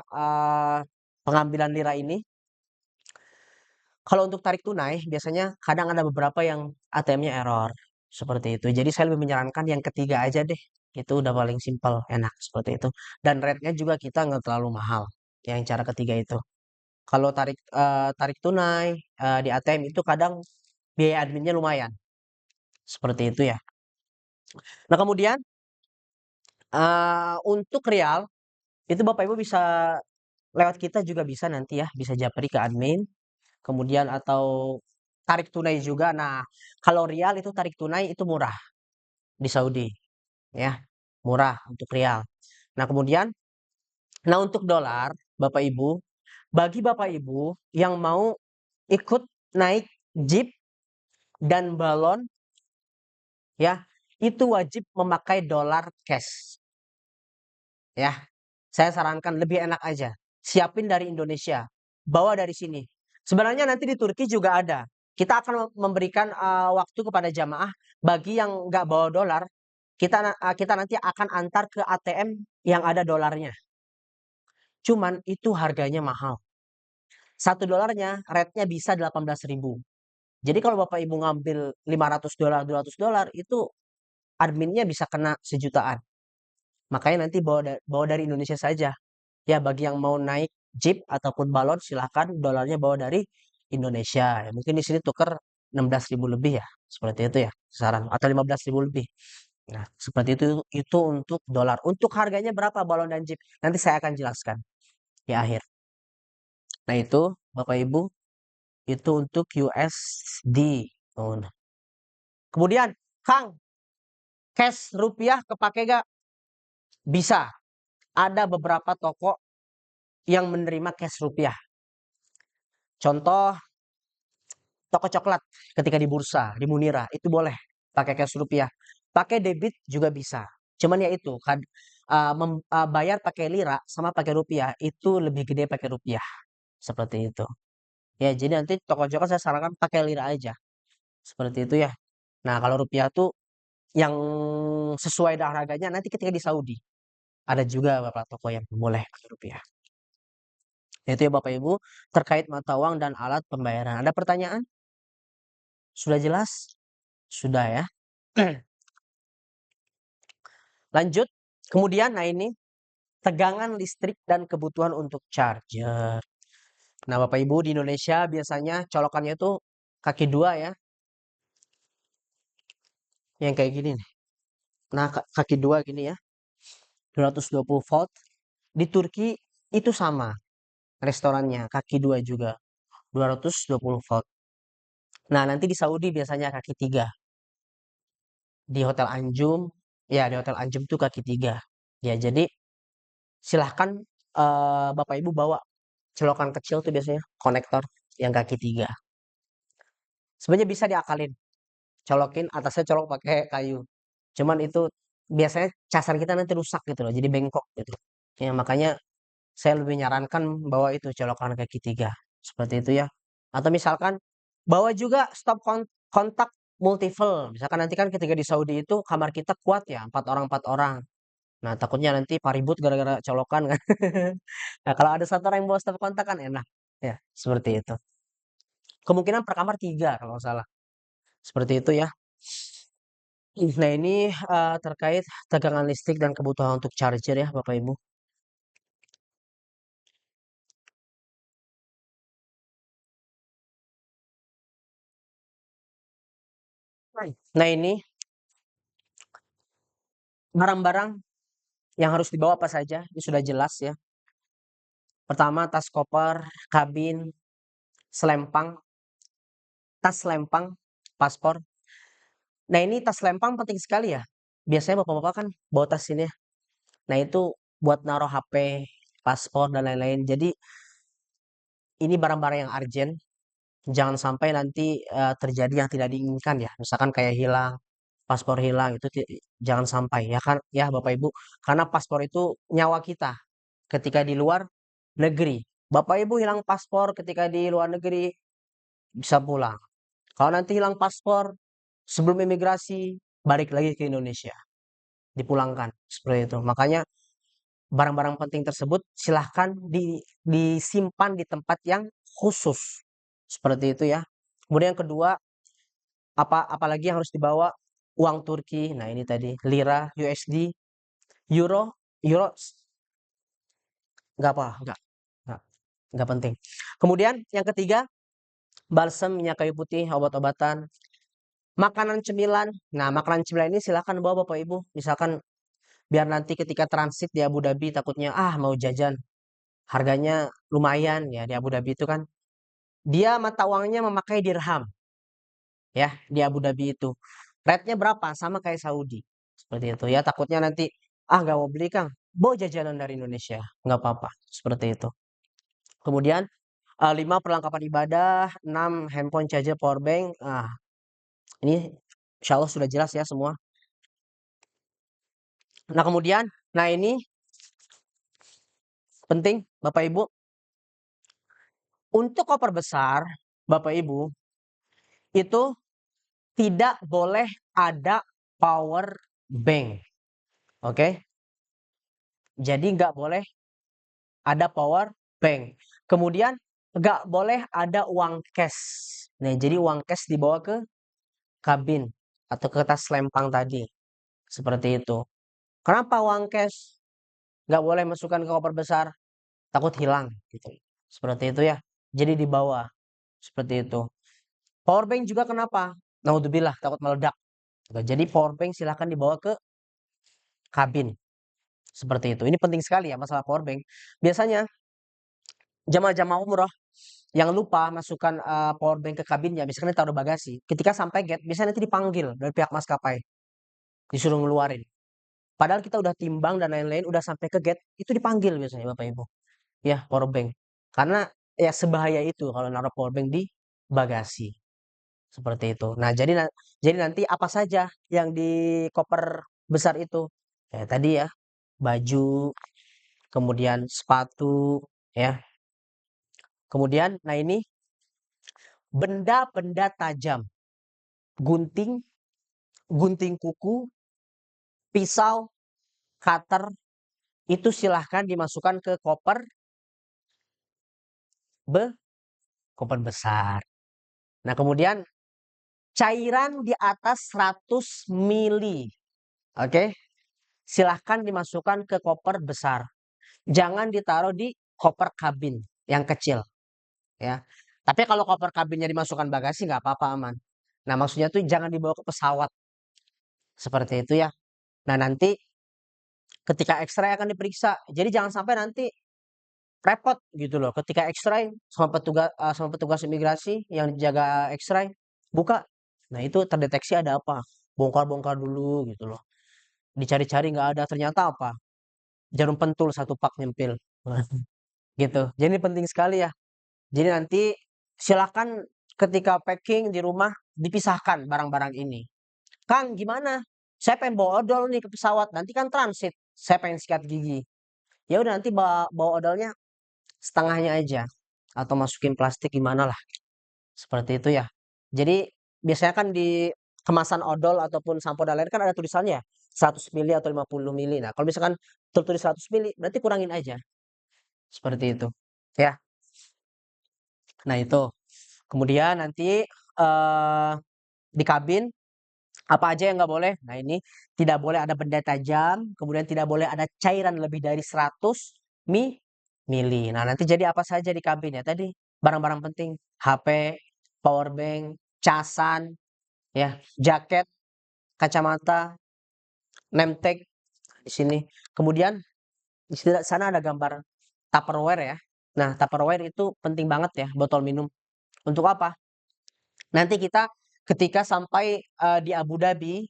S1: pengambilan lira ini. Kalau untuk tarik tunai, biasanya kadang ada beberapa yang ATM-nya error. Seperti itu. Jadi saya lebih menyarankan yang ketiga aja deh. Itu udah paling simpel, enak seperti itu. Dan rate-nya juga kita nggak terlalu mahal. Yang cara ketiga itu. Kalau tarik tunai di ATM itu kadang biaya adminnya lumayan. Seperti itu ya. Nah, kemudian untuk real itu Bapak Ibu bisa lewat kita juga bisa nanti ya, bisa japri ke admin, kemudian atau tarik tunai juga. Nah, kalau rial itu tarik tunai itu murah di Saudi, ya, murah untuk rial. Nah, kemudian, nah untuk dolar, Bapak Ibu, bagi Bapak Ibu yang mau ikut naik jeep dan balon, ya, itu wajib memakai dolar cash, ya. Saya sarankan lebih enak aja. Siapin dari Indonesia. Bawa dari sini. Sebenarnya nanti di Turki juga ada. Kita akan memberikan waktu kepada jamaah. Bagi yang nggak bawa dolar, kita nanti akan antar ke ATM yang ada dolarnya. Cuman itu harganya mahal. Satu dolarnya rate-nya bisa 18.000. Jadi kalau Bapak Ibu ngambil 500 dolar, 200 dolar, itu adminnya bisa kena sejutaan. Makanya nanti bawa dari Indonesia saja. Ya, bagi yang mau naik jeep ataupun balon silahkan dolarnya bawa dari Indonesia. Ya, mungkin di sini tuker 16.000 lebih ya. Seperti itu ya, saran atau 15.000 lebih. Nah, seperti itu untuk dolar. Untuk harganya berapa balon dan jeep? Nanti saya akan jelaskan di akhir. Nah, itu Bapak Ibu itu untuk USD. Oh, nah. Kemudian, Kang, cash rupiah kepake gak? Bisa. Ada beberapa toko yang menerima cash rupiah. Contoh toko coklat ketika di bursa, di Munira, itu boleh pakai cash rupiah. Pakai debit juga bisa. Cuman ya itu, bayar pakai lira sama pakai rupiah itu lebih gede pakai rupiah. Seperti itu. Ya, jadi nanti toko coklat saya sarankan pakai lira aja. Seperti itu ya. Nah, kalau rupiah tuh yang sesuai dengan harganya nanti ketika di Saudi. Ada juga beberapa toko yang boleh pakai rupiah. Itu ya Bapak Ibu terkait mata uang dan alat pembayaran. Ada pertanyaan? Sudah jelas? Sudah ya. Lanjut. Kemudian, nah ini tegangan listrik dan kebutuhan untuk charger. Nah, Bapak Ibu di Indonesia biasanya colokannya itu kaki dua ya, yang kayak gini nih. Nah, kaki dua gini ya, 220 volt. Di Turki itu sama restorannya, kaki dua juga, 220 volt. Nah, nanti di Saudi biasanya kaki tiga. Di Hotel Anjum, ya di Hotel Anjum tuh kaki tiga. Ya, jadi silahkan Bapak Ibu bawa colokan kecil tuh biasanya konektor yang kaki tiga. Sebenarnya bisa diakalin, colokin atasnya colok pakai kayu. Cuman itu biasanya casar kita nanti rusak gitu loh, jadi bengkok gitu. Ya, makanya saya lebih nyarankan bawa itu colokan kaki tiga. Seperti itu ya. Atau misalkan bawa juga stop kontak multiple. Misalkan nanti kan ketika di Saudi itu kamar kita kuat ya, empat orang empat orang. Nah, takutnya nanti paribut gara-gara colokan kan. Nah, kalau ada satu orang yang bawa stop kontak kan enak. Ya, seperti itu. Kemungkinan per kamar tiga kalau nggak salah. Seperti itu ya. Nah, ini terkait tegangan listrik dan kebutuhan untuk charger ya, Bapak Ibu. Nah, ini Barang-barang yang harus dibawa apa saja, ini sudah jelas ya. Pertama, tas koper, kabin, selempang, tas selempang, paspor. Nah, ini tas selempang penting sekali ya. Biasanya bapak-bapak kan bawa tas ini ya. Nah, itu buat naruh HP, paspor, dan lain-lain. Jadi, ini barang-barang yang urgent. Jangan sampai nanti terjadi yang tidak diinginkan ya. Misalkan kayak hilang, paspor hilang, itu jangan sampai ya kan ya Bapak Ibu. Karena paspor itu nyawa kita ketika di luar negeri. Bapak Ibu hilang paspor ketika di luar negeri bisa pulang. Kalau nanti hilang paspor sebelum imigrasi, balik lagi ke Indonesia, dipulangkan seperti itu. Makanya barang-barang penting tersebut silahkan disimpan di tempat yang khusus. Seperti itu ya. Kemudian yang kedua, apalagi yang harus dibawa? Uang Turki. Nah, ini tadi lira, USD, euro, euro nggak apa, nggak, nggak penting. Kemudian yang ketiga, balsam, minyak kayu putih, obat-obatan, makanan cemilan. Nah, makanan cemilan ini silahkan bawa Bapak Ibu. Misalkan biar nanti ketika transit di Abu Dhabi takutnya mau jajan, harganya lumayan ya di Abu Dhabi itu kan. Dia mata uangnya memakai dirham ya di Abu Dhabi itu. Rate-nya berapa? Sama kayak Saudi. Seperti itu ya. Takutnya nanti nggak mau beli Kang, bawa jajanan dari Indonesia, nggak apa-apa. Seperti itu. Kemudian 5 perlengkapan ibadah, 6 handphone charger power bank. Ini insya Allah sudah jelas ya semua. Nah kemudian, nah ini penting Bapak Ibu. Untuk koper besar, Bapak Ibu, itu tidak boleh ada power bank. Oke? Jadi nggak boleh ada power bank. Kemudian nggak boleh ada uang cash. Nah, jadi uang cash dibawa ke kabin atau ke tas lempang tadi. Seperti itu. Kenapa uang cash nggak boleh masukkan ke koper besar? Takut hilang gitu. Seperti itu ya. Jadi dibawa. Seperti itu. Power bank juga kenapa? Naudzubillah, takut meledak. Jadi power bank silahkan dibawa ke kabin. Seperti itu. Ini penting sekali ya masalah power bank. Biasanya jamaah-jamaah umroh yang lupa masukkan power bank ke kabinnya, misalkan taruh bagasi. Ketika sampai gate, biasanya nanti dipanggil dari pihak maskapai, disuruh ngeluarin. Padahal kita udah timbang dan lain-lain, udah sampai ke gate, itu dipanggil biasanya Bapak Ibu. Ya, power bank. Karena ya sebahaya itu kalau naruh power bank di bagasi. Seperti itu. Nah, jadi nanti apa saja yang di koper besar itu? Ya, tadi ya, baju, kemudian sepatu, ya. Kemudian, nah ini benda-benda tajam, gunting, gunting kuku, pisau, cutter, itu silahkan dimasukkan ke be, koper besar. Nah, kemudian cairan di atas 100 mili. Oke, silahkan dimasukkan ke koper besar. Jangan ditaruh di koper kabin yang kecil. Ya, tapi kalau koper kabinnya dimasukkan bagasi nggak apa-apa, aman. Nah, maksudnya tuh jangan dibawa ke pesawat. Seperti itu ya. Nah, nanti ketika X-ray akan diperiksa. Jadi jangan sampai nanti repot gitu loh. Ketika X-ray sama petugas imigrasi yang jaga X-ray buka. Nah, itu terdeteksi ada apa? Bongkar-bongkar dulu gitu loh. Dicari-cari nggak ada, ternyata apa? Jarum pentul satu pak nyempil. Gitu. Jadi penting sekali ya. Jadi nanti silakan ketika packing di rumah dipisahkan barang-barang ini. Kang, gimana? Saya pengen bawa odol nih ke pesawat. Nanti kan transit. Saya pengen sikat gigi. Ya udah nanti bawa odolnya setengahnya aja atau masukin plastik gimana lah. Seperti itu ya. Jadi biasanya kan di kemasan odol ataupun sampo dan lain kan ada tulisannya 100 mili atau 50 mili. Nah, kalau misalkan tertulis 100 mili berarti kurangin aja. Seperti itu. Ya. Nah, itu. Kemudian nanti di kabin apa aja yang nggak boleh? Nah, ini tidak boleh ada benda tajam, kemudian tidak boleh ada cairan lebih dari 100 mili. Nah, nanti jadi apa saja di kabin ya? Tadi barang-barang penting, HP, power bank, casan, ya, jaket, kacamata, name tag, di sini. Kemudian di sana ada gambar Tupperware ya. Nah, Tupperware itu penting banget ya, botol minum. Untuk apa? Nanti kita ketika sampai di Abu Dhabi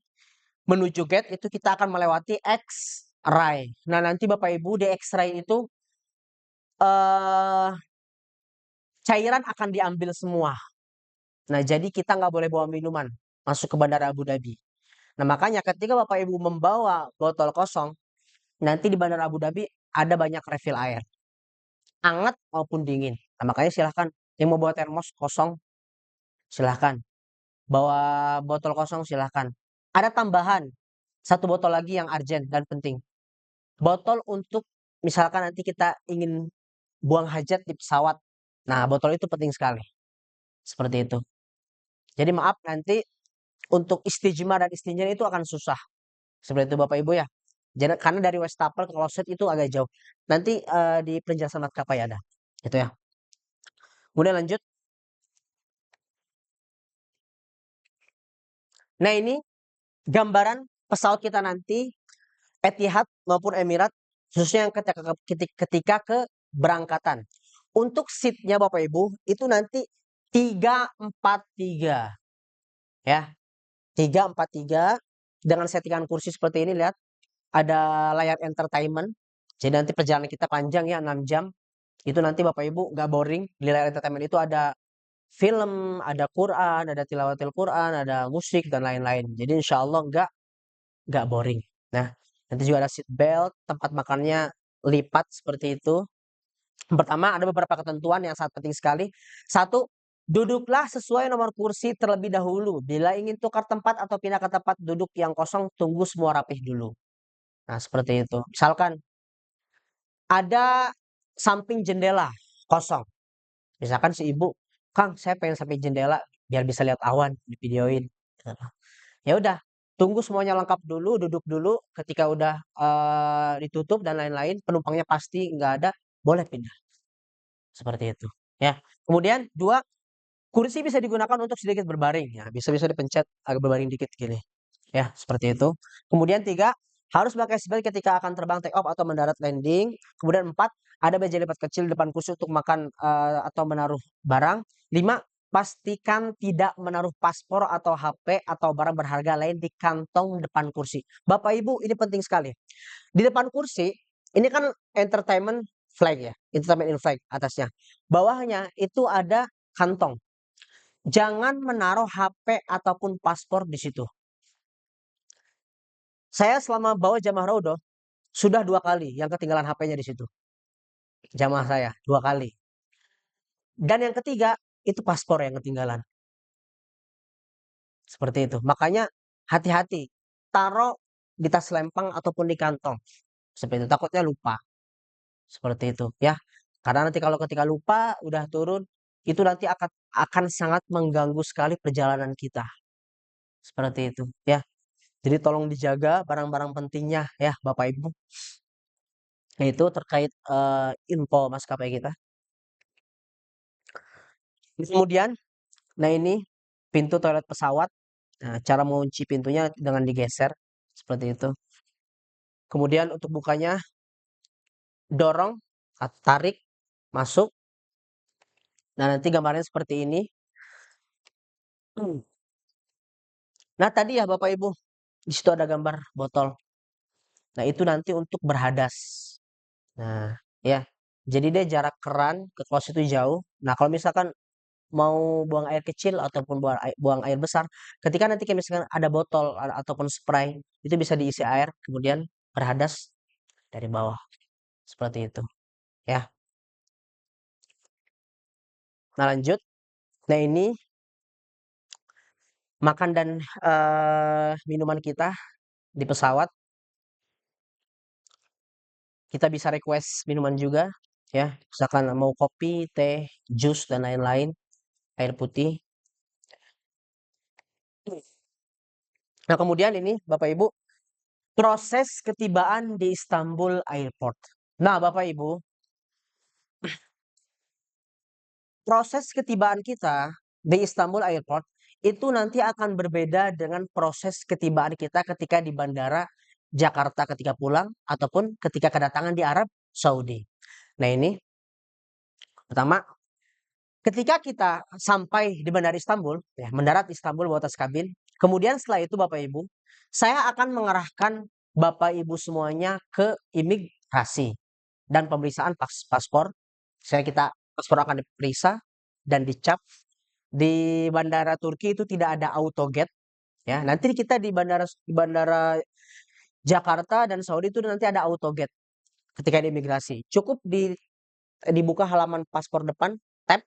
S1: menuju gate itu kita akan melewati X-ray. Nah, nanti Bapak Ibu di X-ray itu eh cairan akan diambil semua. Nah, jadi kita nggak boleh bawa minuman masuk ke Bandara Abu Dhabi. Nah, makanya ketika Bapak Ibu membawa botol kosong, nanti di Bandara Abu Dhabi ada banyak refill air, hangat maupun dingin. Nah, makanya silahkan yang mau bawa termos kosong, silahkan. Bawa botol kosong, silahkan. Ada tambahan, satu botol lagi yang urgent dan penting. Botol untuk misalkan nanti kita ingin buang hajat di pesawat. Nah, botol itu penting sekali. Seperti itu. Jadi maaf nanti untuk istijmar dan istinja itu akan susah. Seperti itu Bapak Ibu ya. Jadi, karena dari Westapel ke Kloset itu agak jauh. Nanti di penjelasan maskapai ada. Itu ya. Kemudian lanjut. Nah ini gambaran pesawat kita nanti Etihad maupun Emirat khususnya yang ketika keberangkatan. Untuk seatnya Bapak Ibu itu nanti 3-4-3 ya. 3-4-3 dengan settingan kursi seperti ini, lihat. Ada layar entertainment. Jadi nanti perjalanan kita panjang ya, 6 jam. Itu nanti Bapak Ibu nggak boring. Di layar entertainment itu ada film, ada Quran, ada tilawatil Quran, ada musik dan lain-lain. Jadi insya Allah nggak boring. Nah, nanti juga ada seat belt, tempat makannya lipat seperti itu. Yang pertama ada beberapa ketentuan yang sangat penting sekali. Satu, duduklah sesuai nomor kursi terlebih dahulu. Bila ingin tukar tempat atau pindah ke tempat duduk yang kosong, tunggu semua rapih dulu. Nah, seperti itu. Misalkan ada samping jendela kosong. Misalkan si ibu, Kang, saya pengen samping jendela biar bisa lihat awan di videoin. Ya udah, tunggu semuanya lengkap dulu, duduk dulu. Ketika udah ditutup dan lain-lain, penumpangnya pasti nggak ada, boleh pindah. Seperti itu. Ya. Kemudian dua, kursi bisa digunakan untuk sedikit berbaring. Ya, bisa dipencet agak berbaring dikit gini. Ya, seperti itu. Kemudian tiga, harus pakai seatbelt ketika akan terbang take off atau mendarat landing. Kemudian empat, ada meja lipat kecil di depan kursi untuk makan atau menaruh barang. Lima, pastikan tidak menaruh paspor atau HP atau barang berharga lain di kantong depan kursi. Bapak Ibu, ini penting sekali. Di depan kursi, ini kan entertainment flag ya, entertainment in flag atasnya. Bawahnya itu ada kantong. Jangan menaruh HP ataupun paspor di situ. Saya selama bawa jamaah Raudoh sudah 2 kali yang ketinggalan HP-nya di situ. Jamaah saya 2 kali. Dan yang ketiga itu paspor yang ketinggalan. Seperti itu. Makanya hati-hati. Taruh di tas lempang ataupun di kantong. Seperti itu. Takutnya lupa. Seperti itu ya. Karena nanti kalau ketika lupa udah turun itu nanti akan sangat mengganggu sekali perjalanan kita. Seperti itu ya. Jadi tolong dijaga barang-barang pentingnya ya Bapak Ibu. Itu terkait info maskapai kita. Kemudian, nah ini pintu toilet pesawat. Nah, cara mengunci pintunya dengan digeser seperti itu. Kemudian untuk bukanya dorong, tarik, masuk. Nah, nanti gambarnya seperti ini. Nah, tadi ya Bapak Ibu, di situ ada gambar botol. Nah, itu nanti untuk berhadas. Nah, ya. Jadi dia jarak keran ke close itu jauh. Nah, kalau misalkan mau buang air kecil ataupun buang air besar, ketika nanti kayak misalkan ada botol ataupun spray, itu bisa diisi air, kemudian berhadas dari bawah. Seperti itu. Ya. Nah, lanjut. Nah, ini makan dan minuman kita di pesawat. Kita bisa request minuman juga, ya. Misalkan mau kopi, teh, jus dan lain-lain, air putih. Nah, kemudian ini Bapak Ibu, proses ketibaan di Istanbul Airport. Nah, Bapak Ibu, proses ketibaan kita di Istanbul Airport itu nanti akan berbeda dengan proses ketibaan kita ketika di bandara Jakarta ketika pulang ataupun ketika kedatangan di Arab Saudi. Nah ini pertama, ketika kita sampai di Bandara Istanbul, ya, mendarat Istanbul bawa tas kabin. Kemudian setelah itu Bapak Ibu, saya akan mengerahkan Bapak Ibu semuanya ke imigrasi dan pemeriksaan paspor. Kita paspor akan diperiksa dan dicap. Di bandara Turki itu tidak ada autogate, ya. Nanti kita di bandara Jakarta dan Saudi itu nanti ada autogate ketika di imigrasi. Cukup dibuka halaman paspor depan, tap,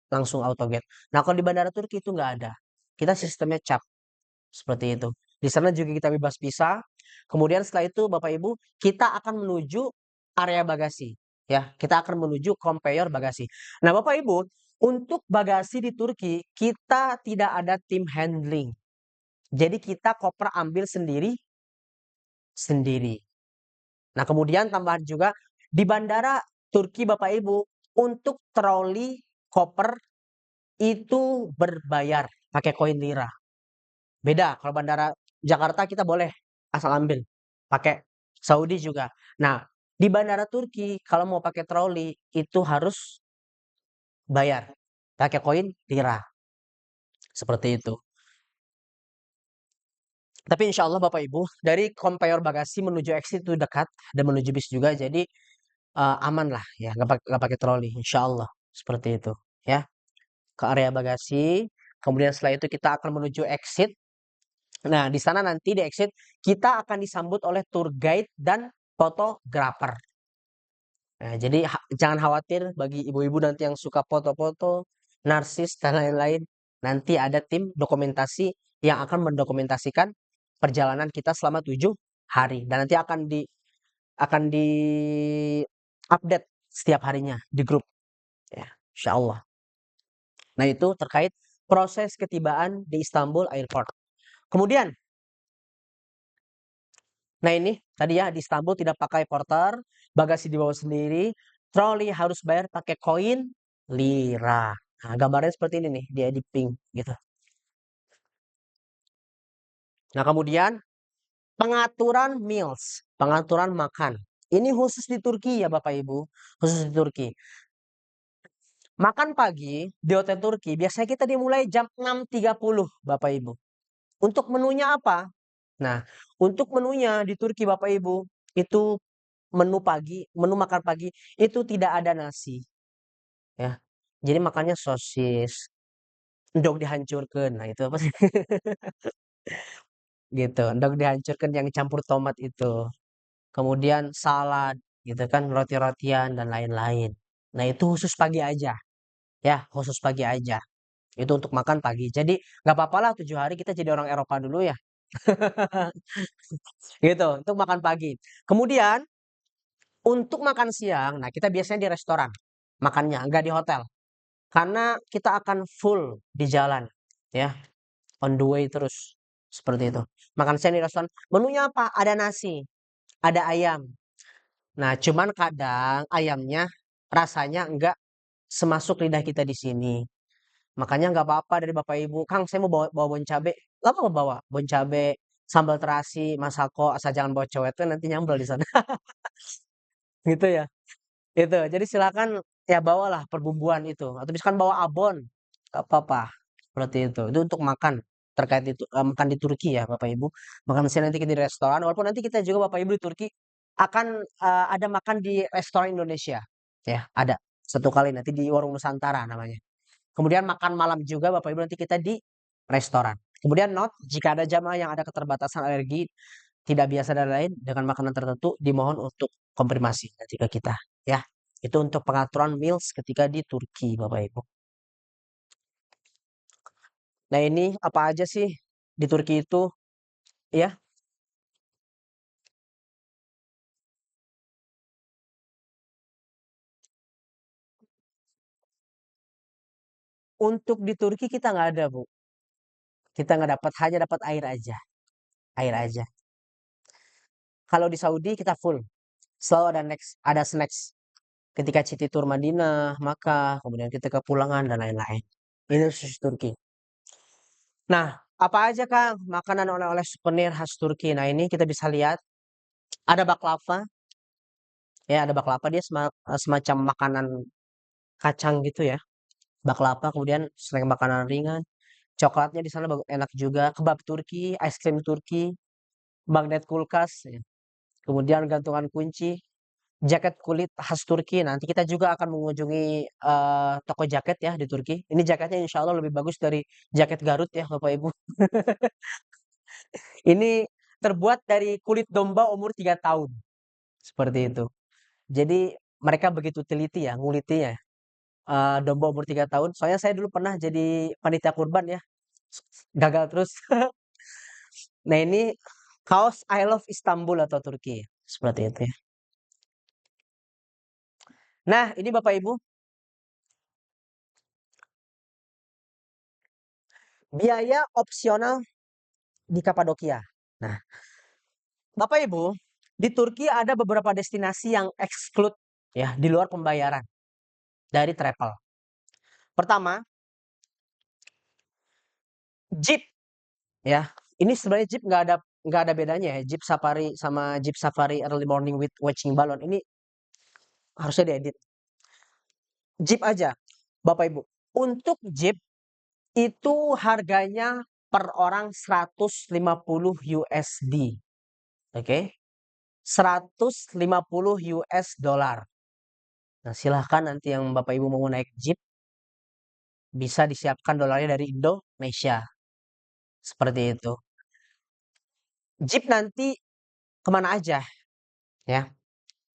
S1: langsung autogate. Nah, kalau di bandara Turki itu nggak ada. Kita sistemnya cap seperti itu. Di sana juga kita bebas visa. Kemudian setelah itu Bapak Ibu, kita akan menuju area bagasi. Ya, kita akan menuju conveyor bagasi. Nah, Bapak Ibu, untuk bagasi di Turki kita tidak ada tim handling. Jadi kita koper ambil sendiri sendiri. Nah, kemudian tambahan juga di bandara Turki Bapak Ibu, untuk troli koper itu berbayar pakai koin lira. Beda kalau bandara Jakarta kita boleh asal ambil pakai, Saudi juga. Nah, di bandara Turki kalau mau pakai troli itu harus bayar pakai koin lira. Seperti itu. Tapi insya Allah Bapak Ibu, dari conveyor bagasi menuju exit itu dekat dan menuju bis juga, jadi aman lah ya, nggak pakai troli, insya Allah seperti itu ya. Ke area bagasi, kemudian setelah itu kita akan menuju exit. Nah, di sana nanti di exit kita akan disambut oleh tour guide dan fotografer. Nah, jadi jangan khawatir bagi ibu-ibu nanti yang suka foto-foto, narsis dan lain-lain. Nanti ada tim dokumentasi yang akan mendokumentasikan perjalanan kita selama 7 hari dan nanti akan di update setiap harinya di grup ya, insya Allah. Nah, itu terkait proses ketibaan di Istanbul Airport. Kemudian, nah ini tadi ya, di Istanbul tidak pakai porter, bagasi dibawa sendiri, troli harus bayar pakai koin lira. Nah, gambarnya seperti ini nih, dia di pink gitu. Nah, kemudian pengaturan meals, pengaturan makan. Ini khusus di Turki ya Bapak Ibu, khusus di Turki. Makan pagi di hotel Turki biasanya kita dimulai jam 6.30 Bapak Ibu. Untuk menunya apa? Nah, untuk menunya di Turki Bapak Ibu, itu menu makan pagi itu tidak ada nasi, ya. Jadi makannya sosis, endog dihancurkan. Nah, itu apa sih? Gitu, endog dihancurkan yang campur tomat itu. Kemudian salad, gitu kan, roti-rotian dan lain-lain. Nah, itu khusus pagi aja, ya, khusus pagi aja. Itu untuk makan pagi. Jadi nggak apa-apa lah 7 hari kita jadi orang Eropa dulu ya. Gitu, untuk makan pagi. Kemudian untuk makan siang, nah kita biasanya di restoran makannya, nggak di hotel. Karena kita akan full di jalan, ya, on the way terus. Seperti itu. Makan siang di restoran, menunya apa? Ada nasi, ada ayam. Nah, cuman kadang ayamnya rasanya nggak semasuk lidah kita di sini. Makanya nggak apa-apa dari Bapak Ibu, Kang saya mau bawa bon cabe. Nggak apa-apa bawa bon cabe, sambal terasi, masako, asal jangan bawa cowet tuh nanti nyambel di sana. Gitu ya. Itu, jadi silakan ya bawalah perbumbuan itu atau misalkan bawa abon, nggak apa-apa. Seperti itu. Itu untuk makan terkait itu makan di Turki ya Bapak Ibu. Makan siang nanti kita di restoran walaupun nanti kita juga Bapak Ibu di Turki akan ada makan di restoran Indonesia. Ya, ada. Satu kali nanti di Warung Nusantara namanya. Kemudian makan malam juga Bapak Ibu nanti kita di restoran. Kemudian note, jika ada jamaah yang ada keterbatasan alergi, tidak biasa dan lain dengan makanan tertentu dimohon untuk konfirmasi nanti ke kita ya. Itu untuk pengaturan meals ketika di Turki Bapak Ibu. Nah, ini apa aja sih di Turki itu ya? Untuk di Turki kita nggak ada Bu. Kita nggak dapat, hanya dapat air aja. Air aja. Kalau di Saudi kita full. Selalu ada snacks. Ketika City Tour Madinah, Makkah, kemudian kita ke Pulangan dan lain-lain. Ini khusus Turki. Nah, apa aja Kang makanan oleh-oleh souvenir khas Turki? Nah, ini kita bisa lihat. Ada baklava, ya ada baklava dia semacam makanan kacang gitu ya. Baklava, kemudian selain makanan ringan, coklatnya di sana enak juga, kebab Turki, es krim Turki, magnet kulkas, ya. Kemudian gantungan kunci, jaket kulit khas Turki. Nanti kita juga akan mengunjungi toko jaket ya di Turki. Ini jaketnya insya Allah lebih bagus dari jaket Garut ya Bapak Ibu. Ini terbuat dari kulit domba umur 3 tahun. Seperti itu. Jadi mereka begitu teliti ya, ngulitinya. Domba umur 3 tahun. Soalnya saya dulu pernah jadi panitia kurban ya. Gagal terus. Nah ini kaos I Love Istanbul atau Turki. Seperti itu ya. Nah ini Bapak Ibu, biaya opsional di Kapadokia. Nah Bapak Ibu, di Turki ada beberapa destinasi yang exclude ya di luar pembayaran dari travel. Pertama, Jeep ya. Ini sebenarnya Jeep nggak ada bedanya ya. Jeep Safari sama Jeep Safari Early Morning with Watching Balloon ini harusnya diedit. Jeep aja, Bapak Ibu. Untuk Jeep itu harganya per orang 150 USD. Oke. 150 US dollar. Nah, silahkan nanti yang Bapak Ibu mau naik Jeep bisa disiapkan dolarnya dari Indonesia. Seperti itu. Jeep nanti kemana aja ya.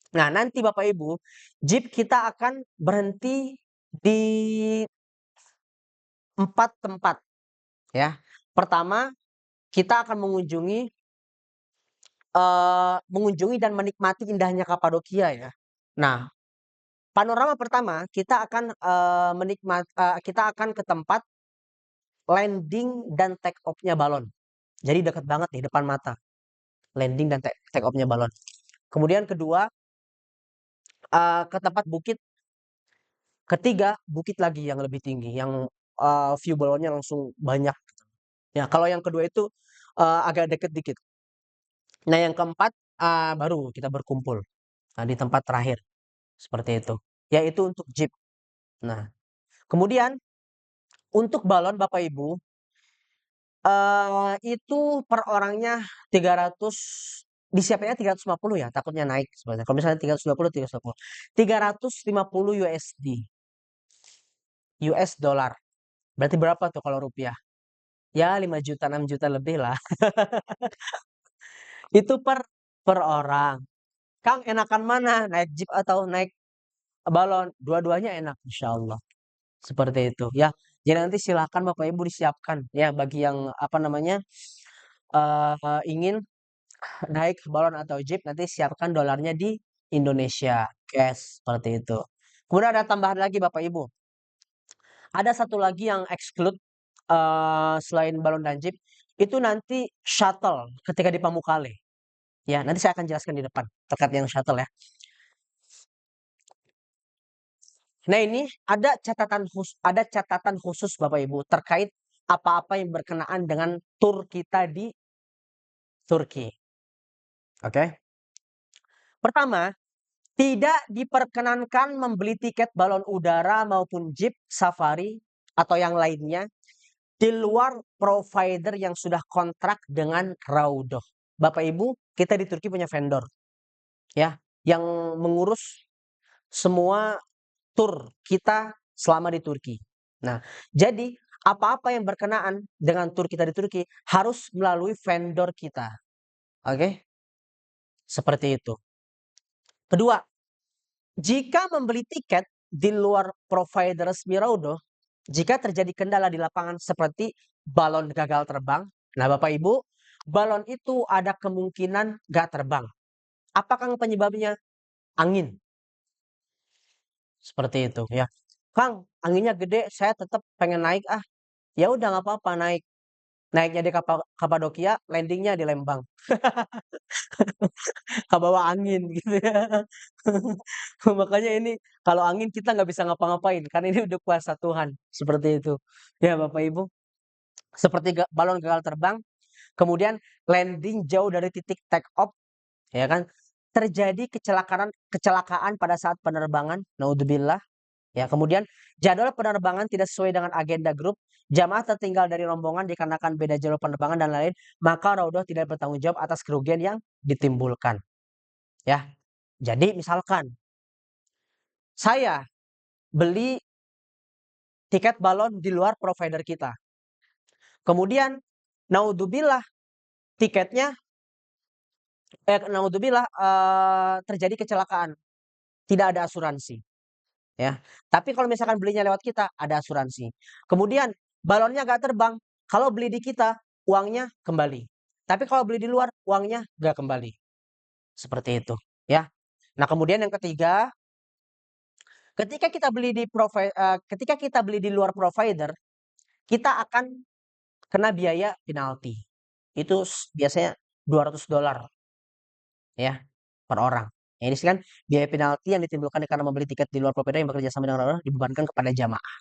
S1: Nah, nanti Bapak Ibu, Jeep kita akan berhenti di 4 tempat ya. Pertama, kita akan mengunjungi dan menikmati indahnya Kapadokia ya. Nah, panorama pertama kita akan ke tempat landing dan take off-nya balon. Jadi dekat banget nih depan mata. Landing dan take off-nya balon. Kemudian kedua, ke tempat bukit. Ketiga, bukit lagi yang lebih tinggi, yang view balonnya langsung banyak. Ya, kalau yang kedua itu agak deket dikit. Nah, yang keempat baru kita berkumpul. Nah, di tempat terakhir seperti itu. Yaitu untuk jeep. Nah, kemudian untuk balon Bapak Ibu itu per orangnya 300, disiapinnya 350 ya, takutnya naik sebenarnya. Kalau misalnya 350, 350. 350 USD. US dollar. Berarti berapa tuh kalau rupiah? Ya 5 juta, 6 juta lebih lah. Itu per orang. Kang enakan mana? Naik jeep atau naik balon? Dua-duanya enak insya Allah. Seperti itu ya. Jadi nanti silakan Bapak Ibu disiapkan ya bagi yang apa namanya ingin naik balon atau jeep nanti siapkan dolarnya di Indonesia cash seperti itu. Kemudian ada tambahan lagi Bapak Ibu. Ada satu lagi yang exclude selain balon dan jeep itu nanti shuttle ketika di Pamukkale. Ya, nanti saya akan jelaskan di depan terkait yang shuttle ya. Nah, ini ada catatan khusus Bapak Ibu terkait apa-apa yang berkenaan dengan tur kita di Turki. Oke. Pertama, tidak diperkenankan membeli tiket balon udara maupun jeep safari atau yang lainnya di luar provider yang sudah kontrak dengan Raudoh. Bapak Ibu, kita di Turki punya vendor ya yang mengurus semua tur kita selama di Turki. Nah, jadi apa-apa yang berkenaan dengan tur kita di Turki harus melalui vendor kita. Oke? Seperti itu. Kedua, jika membeli tiket di luar provider resmi Raudoh, jika terjadi kendala di lapangan seperti balon gagal terbang, nah Bapak Ibu, balon itu ada kemungkinan gak terbang. Apakah penyebabnya? Angin. Seperti itu ya. Kang, anginnya gede, saya tetap pengen naik ah. Ya udah nggak apa-apa naik. Naiknya di Kapadokia, landingnya di Lembang. Kebawa angin gitu ya. Makanya ini kalau angin kita nggak bisa ngapa-ngapain karena ini udah kuasa Tuhan. Seperti itu. Ya Bapak Ibu. Seperti balon gagal terbang, kemudian landing jauh dari titik take off, ya kan? Terjadi kecelakaan pada saat penerbangan, naudzubillah, ya. Kemudian jadwal penerbangan tidak sesuai dengan agenda grup, jamaah tertinggal dari rombongan dikarenakan beda jadwal penerbangan dan lain, maka Raudhah tidak bertanggung jawab atas kerugian yang ditimbulkan, ya. Jadi misalkan saya beli tiket balon di luar provider kita. Kemudian naudzubillah tiketnya naudzubillah terjadi kecelakaan, tidak ada asuransi, ya. Tapi kalau misalkan belinya lewat kita, ada asuransi. Kemudian balonnya nggak terbang, kalau beli di kita uangnya kembali. Tapi kalau beli di luar uangnya nggak kembali. Seperti itu, ya. Nah, kemudian yang ketiga, ketika kita beli di luar provider, kita akan kena biaya penalti. Itu biasanya $200, ya, per orang. Ya, ini kan biaya penalti yang ditimbulkan karena membeli tiket di luar provider yang bekerja sama dengan orang dibebankan kepada jamaah.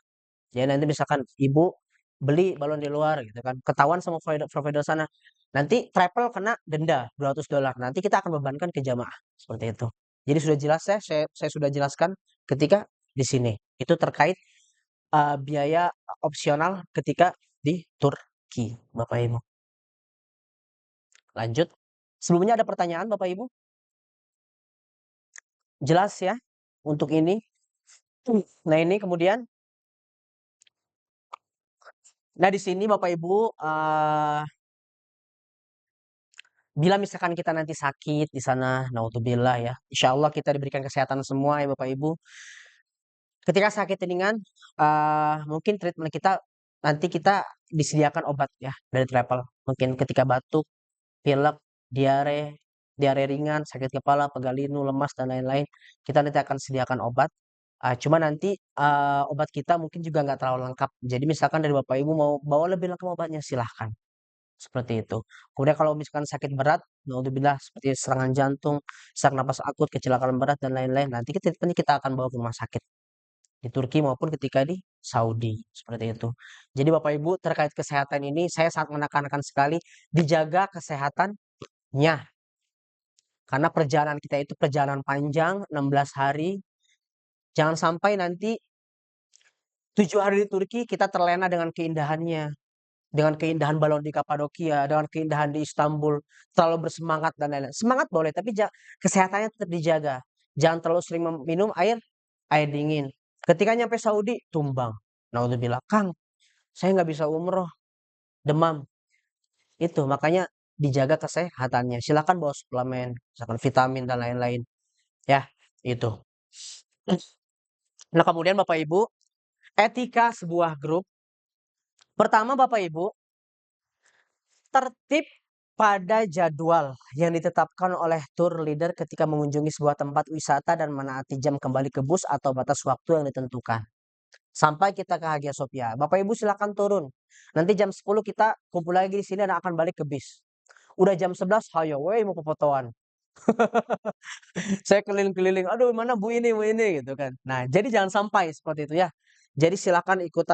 S1: Jadi nanti misalkan ibu beli balon di luar gitu kan, ketahuan sama provider sana, nanti travel kena denda $200. Nanti kita akan bebankan ke jamaah seperti itu. Jadi sudah jelas ya, saya sudah jelaskan ketika di sini. Itu terkait biaya opsional ketika di Turki, Bapak Ibu. Lanjut. Sebelumnya ada pertanyaan Bapak Ibu? Jelas ya untuk ini. Nah, ini kemudian, nah di sini Bapak Ibu, bila misalkan kita nanti sakit di sana, naudzubillah ya, insya Allah kita diberikan kesehatan semua ya Bapak Ibu. Ketika sakit ringan, mungkin treatment kita nanti kita disediakan obat ya dari travel. Mungkin ketika batuk, pilek, diare, diare ringan, sakit kepala, pegal linu, lemas dan lain-lain, kita nanti akan sediakan obat. Cuma nanti obat kita mungkin juga nggak terlalu lengkap. Jadi misalkan dari Bapak Ibu mau bawa lebih lengkap obatnya silahkan. Seperti itu. Kemudian kalau misalkan sakit berat, naudzubillah seperti serangan jantung, sesak napas akut, kecelakaan berat dan lain-lain, nanti kita akan bawa ke rumah sakit di Turki maupun ketika di Saudi, seperti itu. Jadi Bapak Ibu terkait kesehatan ini saya sangat menekankan sekali dijaga kesehatannya. Karena perjalanan kita itu perjalanan panjang 16 hari. Jangan sampai nanti 7 hari di Turki kita terlena dengan keindahannya. Dengan keindahan balon di Kapadokia, dengan keindahan di Istanbul, terlalu bersemangat dan lain-lain. Semangat boleh, tapi kesehatannya tetap dijaga. Jangan terlalu sering minum air dingin. Ketika nyampe Saudi, tumbang. Naudzubillah, Kang, saya nggak bisa umroh, demam. Itu makanya dijaga kesehatannya. Silakan bawa suplemen, misalkan vitamin dan lain-lain. Ya, itu. Nah, kemudian Bapak Ibu, etika sebuah grup. Pertama Bapak Ibu, tertib pada jadwal yang ditetapkan oleh tour leader ketika mengunjungi sebuah tempat wisata dan menaati jam kembali ke bus atau batas waktu yang ditentukan. Sampai kita ke Hagia Sophia. Bapak Ibu silakan turun. Nanti jam 10 kita kumpul lagi di sini dan akan balik ke bis. Udah jam 11, hayo, woi mau ke fotoan. Saya keliling-keliling, aduh mana Bu ini gitu kan. Nah, jadi jangan sampai seperti itu ya. Jadi silakan ikut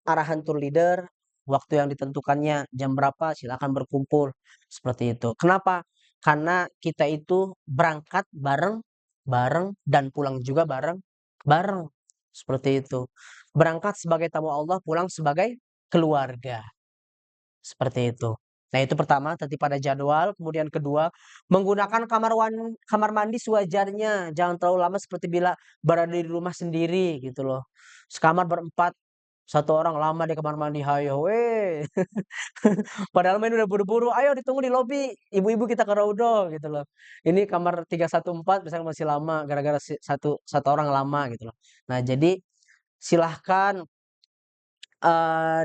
S1: arahan tour leader, waktu yang ditentukannya jam berapa silakan berkumpul seperti itu. Kenapa? Karena kita itu berangkat bareng-bareng dan pulang juga bareng-bareng. Seperti itu. Berangkat sebagai tamu Allah, pulang sebagai keluarga. Seperti itu. Nah, itu pertama, tertib pada jadwal. Kemudian kedua, menggunakan kamar mandi sewajarnya. Jangan terlalu lama seperti bila berada di rumah sendiri gitu loh. Sekamar berempat, satu orang lama di kamar mandi, hayo weh. Padahal main udah buru-buru, ayo ditunggu di lobi, ibu-ibu kita ke Raudo gitu loh. Ini kamar 314 misalnya masih lama gara-gara satu satu orang lama gitu loh. Nah, jadi silahkan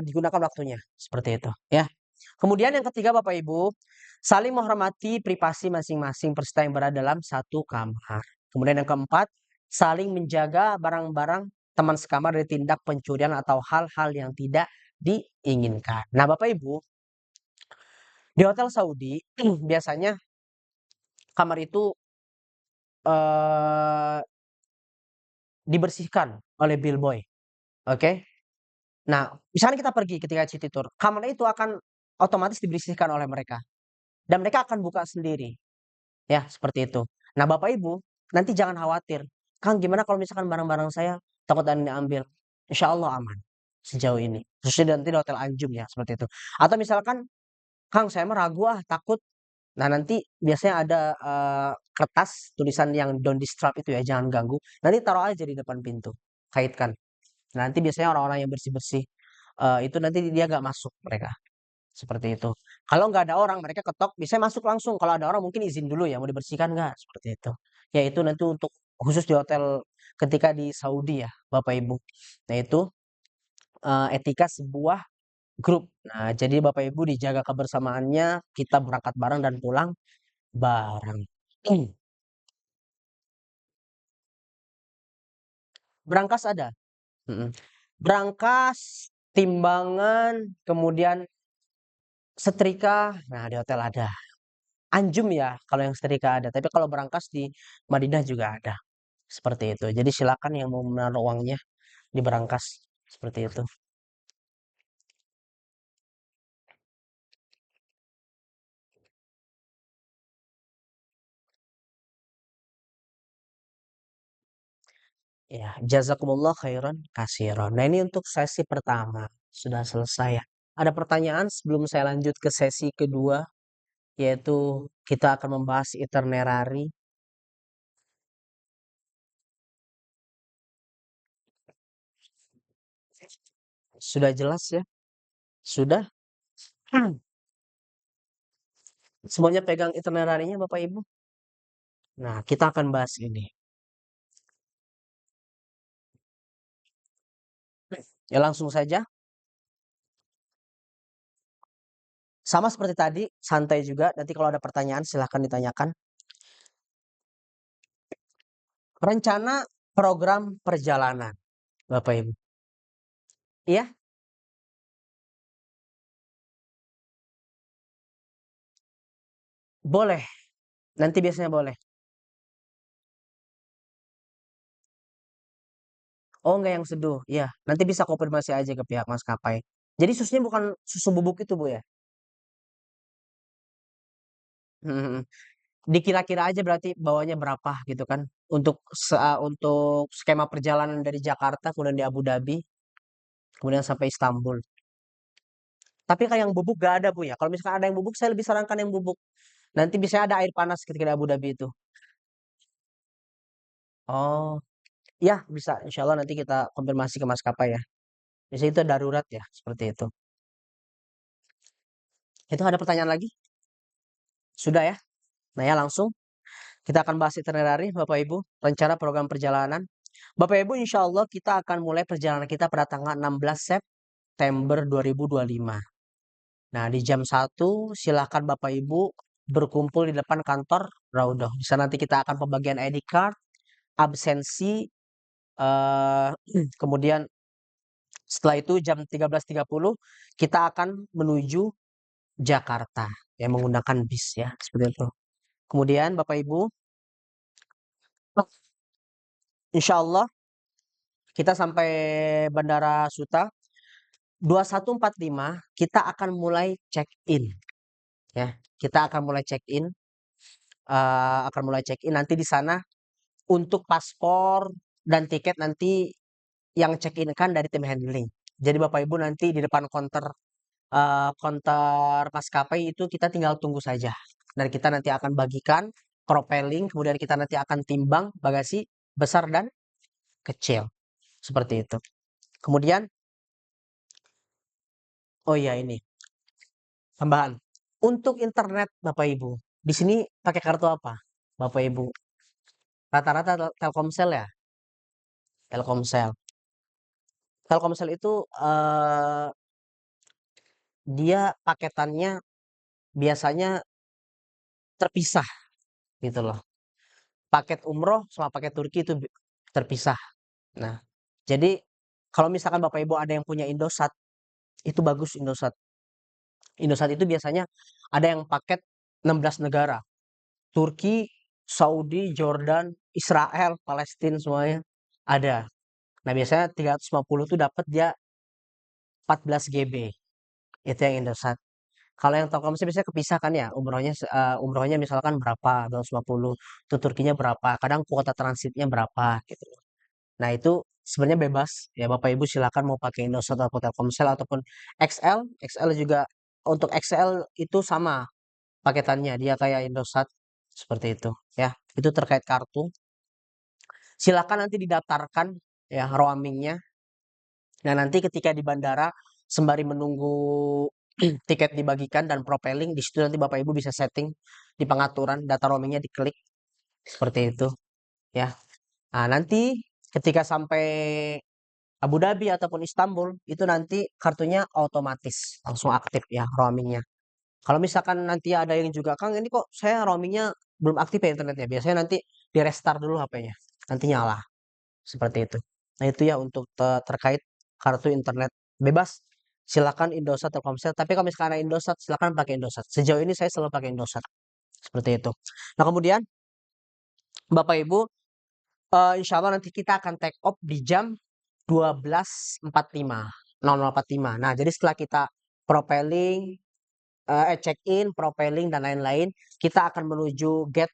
S1: digunakan waktunya seperti itu ya. Kemudian yang ketiga Bapak Ibu, saling menghormati privasi masing-masing peserta yang berada dalam satu kamar. Kemudian yang keempat, saling menjaga barang-barang teman sekamar dari tindak pencurian atau hal-hal yang tidak diinginkan. Nah, Bapak Ibu, di hotel Saudi biasanya kamar itu eh, dibersihkan oleh bellboy. Oke. Nah, misalnya kita pergi ketika city tour, kamar itu akan otomatis dibersihkan oleh mereka. dan mereka akan buka sendiri. Ya, seperti itu. Nah, Bapak Ibu, nanti jangan khawatir. Kang, gimana kalau misalkan barang-barang saya takut ada yang diambil? Insya Allah aman sejauh ini. Khususnya nanti di Hotel Anjum ya, seperti itu. Atau misalkan, Kang, saya mah ragu takut. Nah, nanti biasanya ada kertas tulisan yang don't disturb itu ya, jangan ganggu. Nanti taruh aja di depan pintu, kaitkan. Nanti biasanya orang-orang yang bersih-bersih itu nanti dia nggak masuk mereka. Seperti itu. Kalau nggak ada orang, mereka ketok, bisa masuk langsung. Kalau ada orang mungkin izin dulu ya, mau dibersihkan nggak? Seperti itu. Ya itu nanti untuk khusus di hotel ketika di Saudi ya, Bapak Ibu. Nah itu etika sebuah grup. Nah jadi Bapak Ibu dijaga kebersamaannya, kita berangkat bareng dan pulang bareng. Berangkas ada. Mm-mm. Berangkas, timbangan, kemudian setrika. Nah di hotel ada. Anjum ya kalau yang setrika ada, tapi kalau berangkas di Madinah juga ada. Seperti itu. Jadi silakan yang mau menaruh uangnya di berangkas seperti itu. Ya, jazakumullah khairan kasiron. Nah, ini untuk sesi pertama sudah selesai ya. Ada pertanyaan sebelum saya lanjut ke sesi kedua, yaitu kita akan membahas itinerary. Sudah jelas ya? Sudah? Hmm. Semuanya pegang itinerary-nya Bapak Ibu? Nah, kita akan bahas ini. Ya langsung saja. Sama seperti tadi, santai juga. Nanti kalau ada pertanyaan silahkan ditanyakan. Rencana program perjalanan, Bapak Ibu. Iya, boleh. Nanti biasanya boleh. Oh, enggak yang seduh. Iya, nanti bisa konfirmasi aja ke pihak maskapai. Jadi susunya bukan susu bubuk itu, Bu ya? Mhm. Dikira-kira aja berarti bawanya berapa gitu kan? Untuk skema perjalanan dari Jakarta kemudian di Abu Dhabi, kemudian sampai Istanbul. Tapi kalau yang bubuk gak ada, Bu ya. Kalau misalkan ada yang bubuk, saya lebih sarankan yang bubuk. Nanti bisa ada air panas ketika di Abu Dhabi itu. Oh, ya bisa. Insya Allah nanti kita konfirmasi ke maskapai ya. Biasanya itu darurat ya, seperti itu. Itu ada pertanyaan lagi? Sudah ya? Nah ya langsung kita akan bahas itinerary Bapak Ibu, rencana program perjalanan. Bapak Ibu insya Allah kita akan mulai perjalanan kita pada tanggal 16 September 2025. Nah di jam 1 silahkan Bapak Ibu berkumpul di depan kantor Raudoh. Di sana nanti kita akan pembagian ID card, absensi, eh, kemudian setelah itu jam 13.30 kita akan menuju Jakarta yang menggunakan bis ya seperti itu. Kemudian Bapak Ibu, insya Allah kita sampai Bandara Suta 21.45 kita akan mulai check in ya. Kita akan mulai check in, nanti di sana untuk paspor dan tiket nanti yang check in kan dari tim handling. Jadi Bapak Ibu nanti di depan counter maskapai itu kita tinggal tunggu saja. Dan kita nanti akan bagikan profiling, kemudian kita nanti akan timbang bagasi besar dan kecil. Seperti itu. Kemudian, oh iya ini, tambahan. Untuk internet Bapak Ibu, di sini pakai kartu apa? Bapak Ibu, rata-rata Telkomsel ya? Telkomsel. Telkomsel itu dia paketannya biasanya terpisah gitu loh. Paket umroh sama paket Turki itu terpisah. Nah, jadi kalau misalkan Bapak Ibu ada yang punya Indosat, itu bagus Indosat. Indosat itu biasanya ada yang paket 16 negara. Turki, Saudi, Jordan, Israel, Palestina semuanya ada. Nah, biasanya 350 tuh dapat dia 14 GB. Itu yang Indosat. Kalau yang Telkomsel biasanya kepisah kan ya, umrohnya misalkan berapa, 250, tuh Turkinya berapa, kadang kuota transitnya berapa gitu. Nah, itu sebenarnya bebas ya Bapak Ibu silakan mau pakai Indosat atau Telkomsel ataupun XL. XL juga untuk XL itu sama paketannya, dia kayak Indosat seperti itu ya. Itu terkait kartu. Silakan nanti didaftarkan ya roamingnya. Nah, nanti ketika di bandara sembari menunggu tiket dibagikan dan propeling, di situ nanti Bapak Ibu bisa setting di pengaturan data roamingnya diklik seperti itu ya. Nah, nanti ketika sampai Abu Dhabi ataupun Istanbul itu nanti kartunya otomatis langsung aktif ya roamingnya. Kalau misalkan nanti ada yang juga Kang ini kok saya roamingnya belum aktif ya internetnya. Biasanya nanti di restart dulu HP-nya. Nanti nyala seperti itu. Nah, itu ya untuk terkait kartu internet bebas. Silakan Indosat Telkomsel. Tapi kalau misalkan ada Indosat silakan pakai Indosat. Sejauh ini saya selalu pakai Indosat. Seperti itu. Nah, kemudian Bapak Ibu, insya Allah nanti kita akan take off di jam 12.45, 00.45. Nah, jadi setelah kita propelling, check in, propelling dan lain-lain, kita akan menuju gate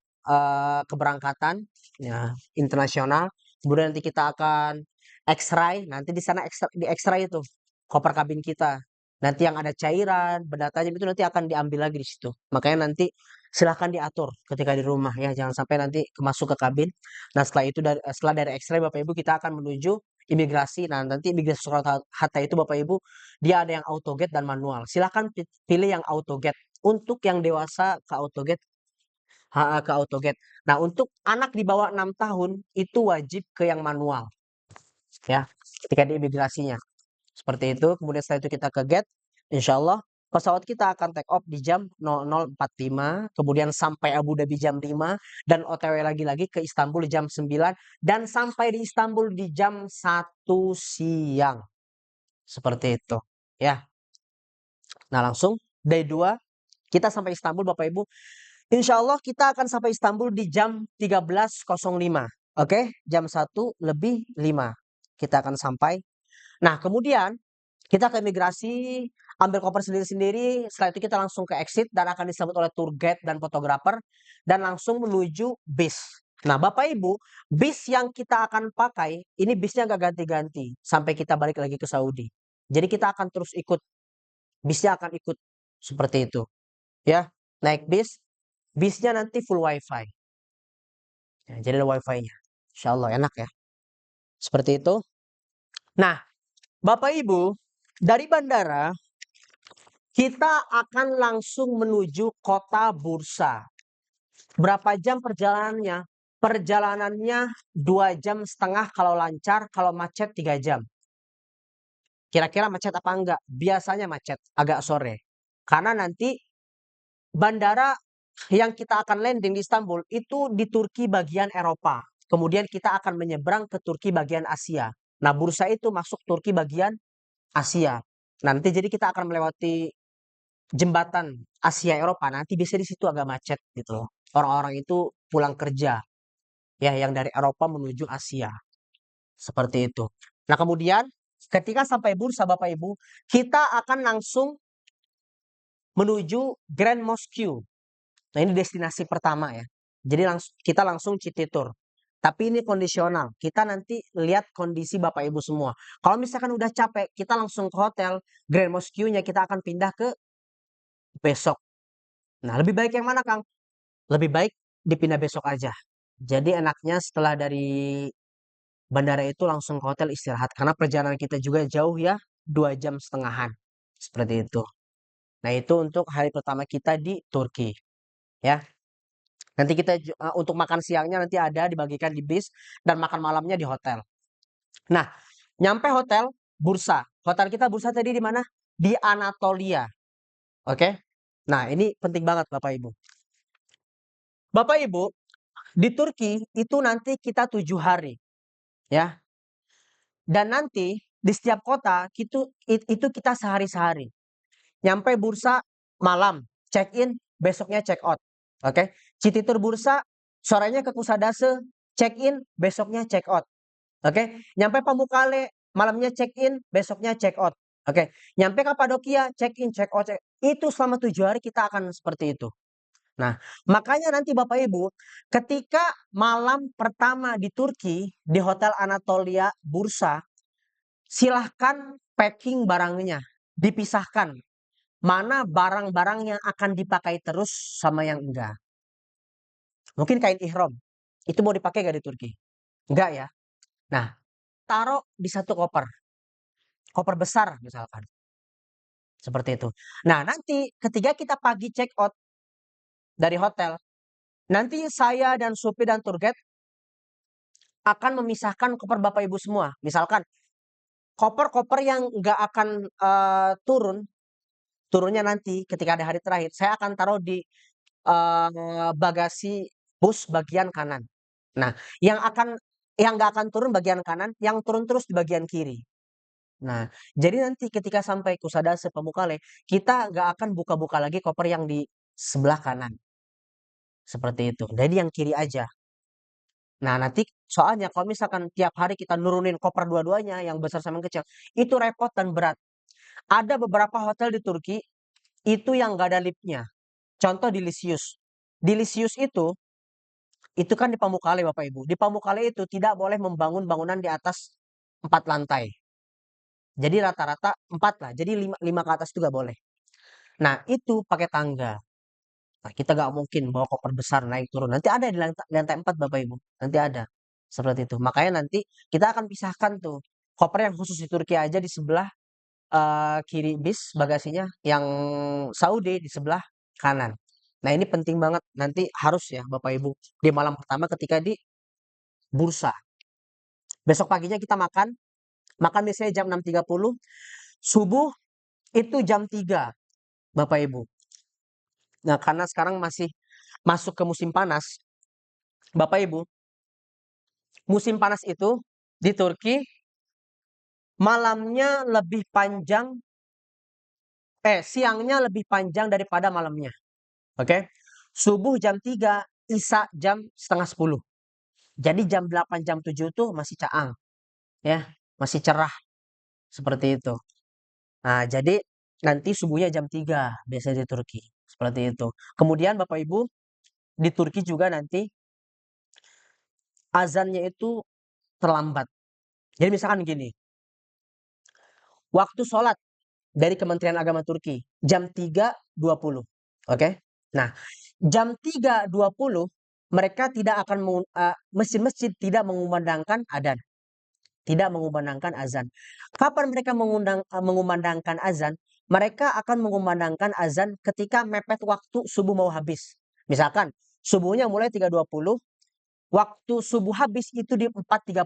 S1: keberangkatan ya, internasional. Kemudian nanti kita akan X-ray. Nanti di sana di X-ray itu koper kabin kita. Nanti yang ada cairan, benda tajam itu nanti akan diambil lagi di situ. Makanya nanti silahkan diatur ketika di rumah ya, jangan sampai nanti masuk ke kabin. Nah, setelah dari X-ray Bapak Ibu kita akan menuju imigrasi. Nah, nanti imigrasi Soekarno Hatta itu Bapak Ibu dia ada yang auto gate dan manual. Silahkan pilih yang auto gate. Untuk yang dewasa ke auto gate, ke auto gate. Nah, untuk anak di bawah 6 tahun itu wajib ke yang manual ya. Ketika di imigrasinya. Seperti itu. Kemudian setelah itu kita ke gate. Insya Allah pesawat kita akan take off di jam 00.45, kemudian sampai Abu Dhabi jam 5 dan OTW lagi-lagi ke Istanbul jam 9 dan sampai di Istanbul di jam 1 siang. Seperti itu ya. Nah, langsung day 2 kita sampai Istanbul Bapak Ibu. Insya Allah kita akan sampai Istanbul di jam 13.05. Oke, jam 1 lebih 5 kita akan sampai. Nah, kemudian kita ke imigrasi, ambil koper sendiri-sendiri. Setelah itu kita langsung ke exit dan akan disambut oleh tour guide dan fotografer dan langsung menuju bis. Nah, Bapak Ibu, bis yang kita akan pakai, ini bisnya nggak ganti-ganti sampai kita balik lagi ke Saudi. Jadi kita akan terus ikut, bisnya akan ikut seperti itu. Ya, naik bis, bisnya nanti full wifi. Ya, jadi ada wifi-nya. Insya Allah enak ya. Seperti itu. Nah, Bapak Ibu, dari bandara kita akan langsung menuju kota Bursa. Berapa jam perjalanannya? Perjalanannya 2,5 jam kalau lancar, kalau macet 3 jam. Kira-kira macet apa enggak? Biasanya macet, agak sore. Karena nanti bandara yang kita akan landing di Istanbul itu di Turki bagian Eropa. Kemudian kita akan menyeberang ke Turki bagian Asia. Nah, Bursa itu masuk Turki bagian Asia. Nanti jadi kita akan melewati jembatan Asia Eropa. Nanti biasanya di situ agak macet gitu loh. Orang-orang itu pulang kerja ya yang dari Eropa menuju Asia. Seperti itu. Nah, kemudian ketika sampai Bursa Bapak Ibu, kita akan langsung menuju Grand Mosque. Nah, ini destinasi pertama ya. Jadi kita langsung City Tour. Tapi ini kondisional. Kita nanti lihat kondisi Bapak Ibu semua. Kalau misalkan udah capek, kita langsung ke hotel Grand Mosque-nya kita akan pindah ke besok. Nah, lebih baik yang mana, Kang? Lebih baik dipindah besok aja. Jadi enaknya setelah dari bandara itu langsung ke hotel istirahat. Karena perjalanan kita juga jauh ya, 2,5 jam. Seperti itu. Nah, itu untuk hari pertama kita di Turki. Ya. Nanti kita untuk makan siangnya nanti ada dibagikan di bis dan makan malamnya di hotel. Nah, nyampe hotel Bursa. Hotel kita Bursa tadi di mana? Di Anatolia. Oke. Nah, ini penting banget Bapak Ibu. Bapak Ibu, di Turki itu nanti kita 7 hari. Ya. Dan nanti di setiap kota itu kita sehari-sehari. Nyampe Bursa malam, check in, besoknya check out. Oke. City Tour Bursa, sorenya ke Kusadase, check in, besoknya check out. Oke. Nyampe Pamukkale, malamnya check in, besoknya check out. Oke, nyampe Kapadokia, check in, check out, itu selama 7 hari kita akan seperti itu. Nah, makanya nanti Bapak Ibu, ketika malam pertama di Turki, di Hotel Anatolia Bursa, silahkan packing barangnya, dipisahkan. Mana barang-barang yang akan dipakai terus sama yang enggak. Mungkin kain ihram, itu mau dipakai gak di Turki? Enggak ya. Nah, taruh di satu koper, koper besar misalkan. Seperti itu. Nah, nanti ketika kita pagi check out dari hotel, nanti saya dan supir dan tour guide akan memisahkan koper Bapak Ibu semua. Misalkan koper-koper yang nggak akan turunnya nanti ketika ada hari terakhir, saya akan taruh di bagasi bus bagian kanan. Nah, yang nggak akan turun bagian kanan, yang turun terus di bagian kiri. Nah, jadi nanti ketika sampai Kusadase Pamukkale, kita nggak akan buka-buka lagi koper yang di sebelah kanan. Seperti itu. Jadi yang kiri aja. Nah, nanti soalnya kalau misalkan tiap hari kita nurunin koper dua-duanya, yang besar sama yang kecil, itu repot dan berat. Ada beberapa hotel di Turki, itu yang nggak ada liftnya. Contoh di Lisius. Di Lisius itu kan di Pamukkale Bapak Ibu. Di Pamukkale itu tidak boleh membangun bangunan di atas 4 lantai. Jadi rata-rata 4 lah. Jadi 5 ke atas juga boleh. Nah, itu pakai tangga. Nah, kita nggak mungkin bawa koper besar naik turun. Nanti ada di lantai 4 Bapak Ibu. Nanti ada. Seperti itu. Makanya nanti kita akan pisahkan tuh. Koper yang khusus di Turki aja di sebelah kiri bis bagasinya. Yang Saudi di sebelah kanan. Nah, ini penting banget. Nanti harus ya Bapak Ibu. Di malam pertama ketika di bursa. Besok paginya kita makan. Makan biasanya jam 6.30. Subuh itu jam 3 Bapak Ibu. Nah, karena sekarang masih masuk ke musim panas, Bapak Ibu, musim panas itu di Turki malamnya lebih panjang, siangnya lebih panjang daripada malamnya. Oke? Subuh jam 3, Isya jam setengah 10. Jadi jam 8, jam 7 tuh masih caang, ya, masih cerah seperti itu. Nah, jadi nanti subuhnya jam 3 biasanya di Turki, seperti itu. Kemudian Bapak Ibu, di Turki juga nanti azannya itu terlambat. Jadi misalkan gini, waktu sholat dari Kementerian Agama Turki jam 3.20. Oke? Nah, jam 3.20 mereka tidak akan masjid-masjid tidak mengumandangkan adzan, tidak mengumandangkan azan. Kapan mereka mengumandangkan azan? Mereka akan mengumandangkan azan ketika mepet waktu subuh mau habis. Misalkan subuhnya mulai 3.20, waktu subuh habis itu di 4.30.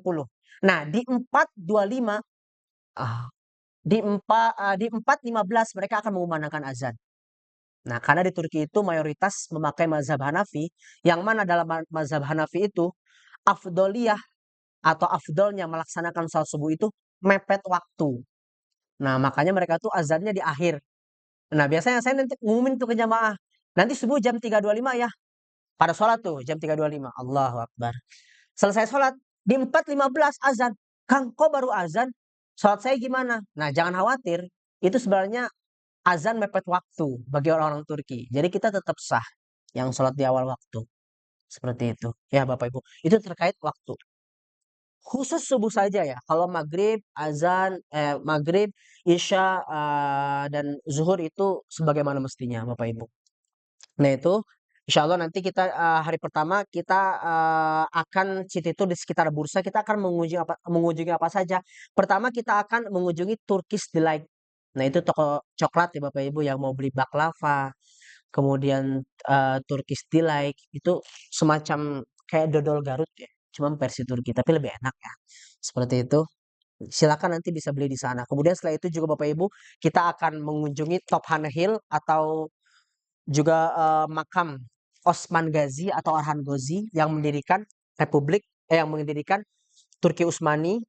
S1: Nah, di 4.25 ah, di 4.15 mereka akan mengumandangkan azan. Nah, karena di Turki itu mayoritas memakai mazhab Hanafi, yang mana dalam mazhab Hanafi itu afdoliyah atau afdolnya melaksanakan sholat subuh itu mepet waktu. Nah, makanya mereka tuh azannya di akhir. Nah, biasanya saya nanti ngumumin tuh ke jamaah. Nanti subuh jam 3.25 ya. Pada sholat tuh jam 3.25. Allahu Akbar. Selesai sholat, di 4.15 azan. Kang, kok baru azan? Sholat saya gimana? Nah, jangan khawatir. Itu sebenarnya azan mepet waktu bagi orang-orang Turki. Jadi kita tetap sah yang sholat di awal waktu. Seperti itu. Ya Bapak Ibu. Itu terkait waktu. Khusus subuh saja ya. Kalau maghrib, azan, maghrib, isya, dan zuhur itu sebagaimana mestinya Bapak Ibu. Nah itu insya Allah nanti kita hari pertama kita akan city tour di sekitar bursa. Kita akan mengunjungi apa saja. Pertama kita akan mengunjungi Turkish Delight. Nah itu toko coklat ya Bapak Ibu yang mau beli baklava, kemudian Turkish Delight itu semacam kayak dodol Garut ya, cuma versi Turki tapi lebih enak ya. Seperti itu. Silakan nanti bisa beli di sana. Kemudian setelah itu juga Bapak Ibu kita akan mengunjungi Top Hane Hill atau juga makam Osman Gazi atau Orhan Gozi yang mendirikan yang mendirikan Turki Utsmani.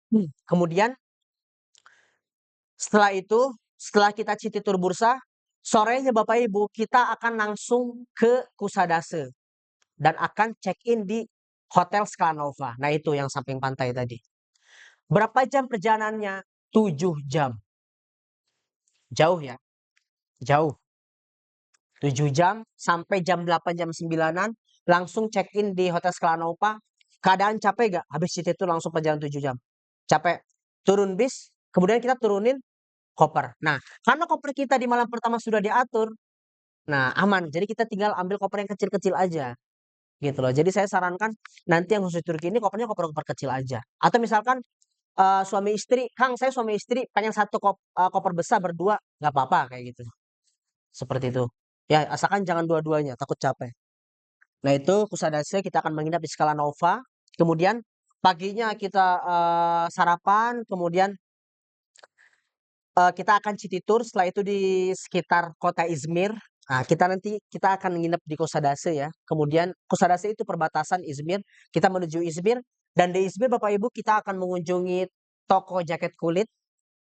S1: Kemudian setelah itu, setelah kita city tour bursa, sorenya Bapak Ibu kita akan langsung ke Kusadase dan akan check-in di Hotel Sklanova. Nah itu yang samping pantai tadi. Berapa jam perjalanannya? 7 jam. Jauh ya, jauh. 7 jam sampai jam 8 jam 9-an langsung check in di Hotel Skala Nova. Keadaan capek gak? Habis itu langsung perjalanan 7 jam. Capek. Turun bis, kemudian kita turunin koper. Nah, karena koper kita di malam pertama sudah diatur, nah aman. Jadi kita tinggal ambil koper yang kecil-kecil aja. Gitu loh. Jadi saya sarankan nanti yang khusus Turki ini kopernya koper-koper kecil aja. Atau misalkan suami istri, Kang saya suami istri pengen satu koper besar berdua, nggak apa-apa kayak gitu. Seperti itu. Ya, asalkan jangan dua-duanya, takut capek. Nah, itu Kusadase kita akan menginap di Skala Nova. Kemudian paginya kita sarapan, kemudian kita akan city tour. Setelah itu di sekitar kota Izmir. Nah, kita akan menginap di Kusadase ya. Kemudian Kusadase itu perbatasan Izmir. Kita menuju Izmir dan di Izmir Bapak Ibu kita akan mengunjungi toko jaket kulit.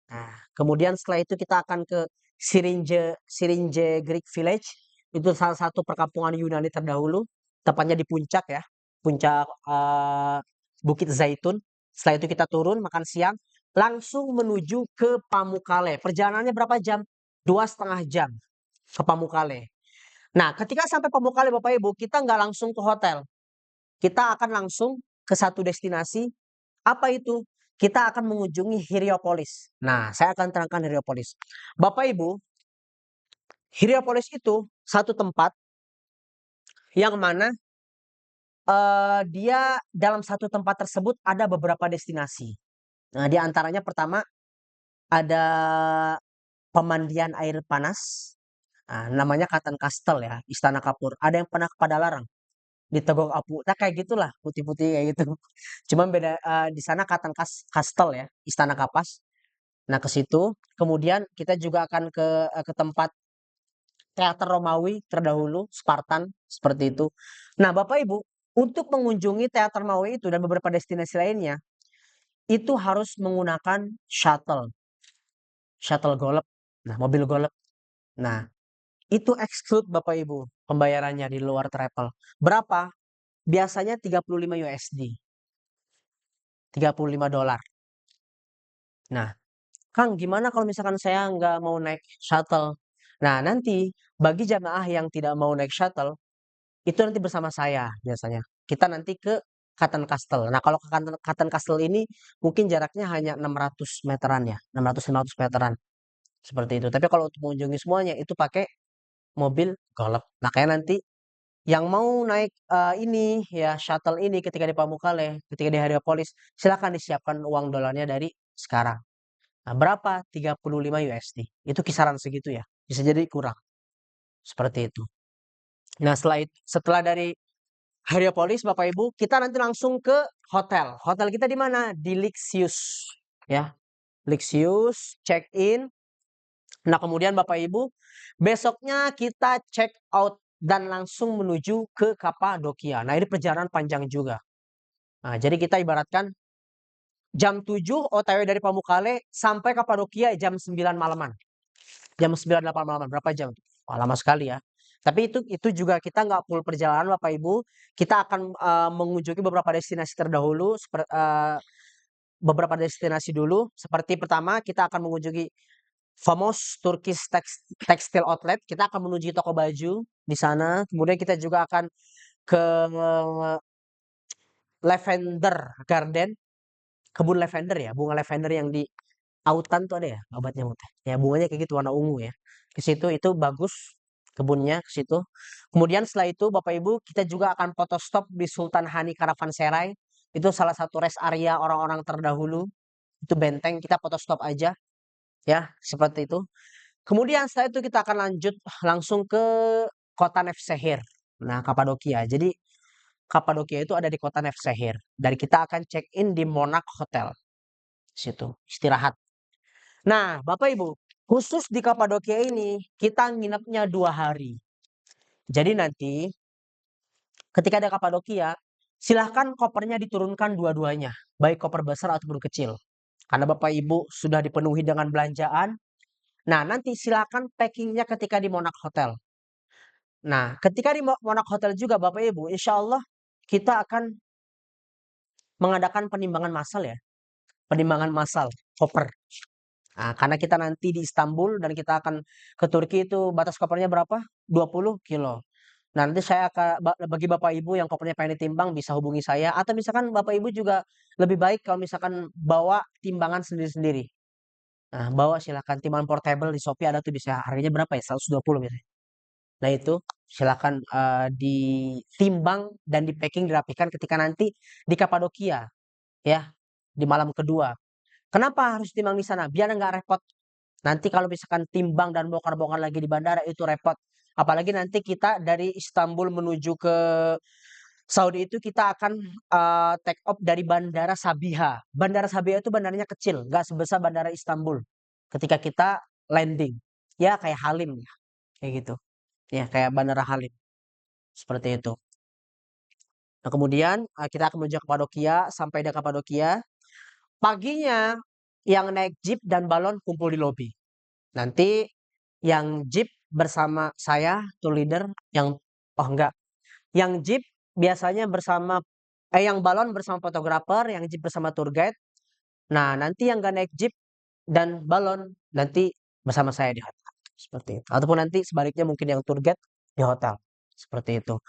S1: Nah, kemudian setelah itu kita akan ke Sirinje Sirinje Greek Village. Itu salah satu perkampungan Yunani terdahulu, tepatnya di puncak ya, puncak Bukit Zaitun. Setelah itu kita turun makan siang, langsung menuju ke Pamukkale. Perjalanannya berapa jam? 2,5 jam ke Pamukkale. Nah, ketika sampai Pamukkale Bapak Ibu, kita nggak langsung ke hotel. Kita akan langsung ke satu destinasi. Apa itu? Kita akan mengunjungi Hierapolis. Nah, saya akan terangkan Hierapolis. Bapak Ibu, Hierapolis itu satu tempat yang mana dia dalam satu tempat tersebut ada beberapa destinasi. Nah, di antaranya pertama ada pemandian air panas. Nah, namanya Katan Kastel ya, Istana Kapur. Ada yang pernah ke Padalarang di Tegong Apu. Nah, kayak gitulah, putih-putih kayak gitu. Cuman beda di sana Kastel ya, Istana Kapas. Nah, ke situ. Kemudian kita juga akan ke tempat teater Romawi terdahulu, Spartan, seperti itu. Nah, Bapak Ibu, untuk mengunjungi teater Romawi itu dan beberapa destinasi lainnya, itu harus menggunakan shuttle golf. Nah, mobil golf. Nah, itu exclude Bapak Ibu pembayarannya di luar travel. Berapa? Biasanya 35 USD. 35 dolar. Nah, Kang, gimana kalau misalkan saya nggak mau naik shuttle? Nah, nanti bagi jamaah yang tidak mau naik shuttle, itu nanti bersama saya biasanya. Kita nanti ke Katen Kastel. Nah, kalau ke Katen Kastel ini mungkin jaraknya hanya 600 meteran ya, 600-500 meteran. Seperti itu. Tapi kalau untuk mengunjungi semuanya itu pakai mobil golf. Makanya nanti yang mau naik ini ya shuttle ini ketika di Pamukkale, ketika di Hierapolis, silakan disiapkan uang dolarnya dari sekarang. Nah, berapa? 35 USD. Itu kisaran segitu ya. Bisa jadi kurang. Seperti itu. Nah, setelah dari Hierapolis Bapak Ibu, kita nanti langsung ke hotel. Hotel kita di mana? Di Lixius. Ya. Lixius, check in. Nah, kemudian Bapak Ibu, besoknya kita check out dan langsung menuju ke Kapadokia. Nah, ini perjalanan panjang juga. Nah, jadi kita ibaratkan jam 7 OTW dari Pamukkale sampai Kapadokia jam 9 malaman. Jam 9 8 malaman. Berapa jam? Wah, lama sekali ya. Tapi itu juga kita nggak full perjalanan Bapak Ibu. Kita akan mengunjungi beberapa destinasi terdahulu, beberapa destinasi dulu. Seperti pertama kita akan mengunjungi famous Turkish Textile Outlet. Kita akan menuju toko baju di sana. Kemudian kita juga akan ke Lavender Garden, kebun lavender ya, bunga lavender yang di autan tuh ada ya, obatnya nyamuk. Ya bunganya kayak gitu warna ungu ya. Ke situ itu bagus kebunnya ke situ. Kemudian setelah itu Bapak Ibu kita juga akan foto stop di Sultan Hani Karavanserai. Itu salah satu rest area orang-orang terdahulu. Itu benteng kita foto stop aja ya, seperti itu. Kemudian setelah itu kita akan lanjut langsung ke kota Nevşehir. Nah, Kapadokia. Jadi Kapadokia itu ada di kota Nevşehir. Dan kita akan check in di Monarch Hotel. Situ, istirahat. Nah, Bapak Ibu, khusus di Kapadokia ini kita nginepnya 2 hari. Jadi nanti ketika ada Kapadokia, silahkan kopernya diturunkan dua-duanya, baik koper besar ataupun kecil. Karena Bapak Ibu sudah dipenuhi dengan belanjaan. Nah, nanti silakan packingnya ketika di Monarch Hotel. Nah, ketika di Monarch Hotel juga Bapak Ibu, insya Allah kita akan mengadakan penimbangan massal ya. Penimbangan massal, koper. Karena kita nanti di Istanbul dan kita akan ke Turki itu batas kopernya berapa? 20 kilo. Nah, nanti saya akan bagi Bapak Ibu yang kopernya pengen ditimbang bisa hubungi saya atau misalkan Bapak Ibu juga lebih baik kalau misalkan bawa timbangan sendiri-sendiri. Nah, bawa silakan timbangan portable di Shopee ada tuh bisa harganya berapa ya? 120 biasanya. Nah, itu silakan ditimbang dan di packing dirapikan ketika nanti di Kapadokia ya, di malam kedua. Kenapa harus timbang di sana? Biar nggak repot. Nanti kalau misalkan timbang dan bongkar-bongkar lagi di bandara itu repot. Apalagi nanti kita dari Istanbul menuju ke Saudi itu kita akan take off dari Bandara Sabiha. Bandara Sabiha itu bandaranya kecil, nggak sebesar Bandara Istanbul. Ketika kita landing, ya kayak Halim ya, kayak gitu. Ya kayak Bandara Halim seperti itu. Nah kemudian kita akan menuju Kapadokia, sampai di Kapadokia. Paginya yang naik jeep dan balon kumpul di lobi. Nanti yang jeep bersama saya, tour leader, yang oh enggak, yang jeep biasanya bersama yang balon bersama fotografer, yang jeep bersama tour guide. Nah, nanti yang nggak naik jeep dan balon nanti bersama saya di hotel. Seperti itu. Ataupun nanti sebaliknya mungkin yang tour guide di hotel. Seperti itu.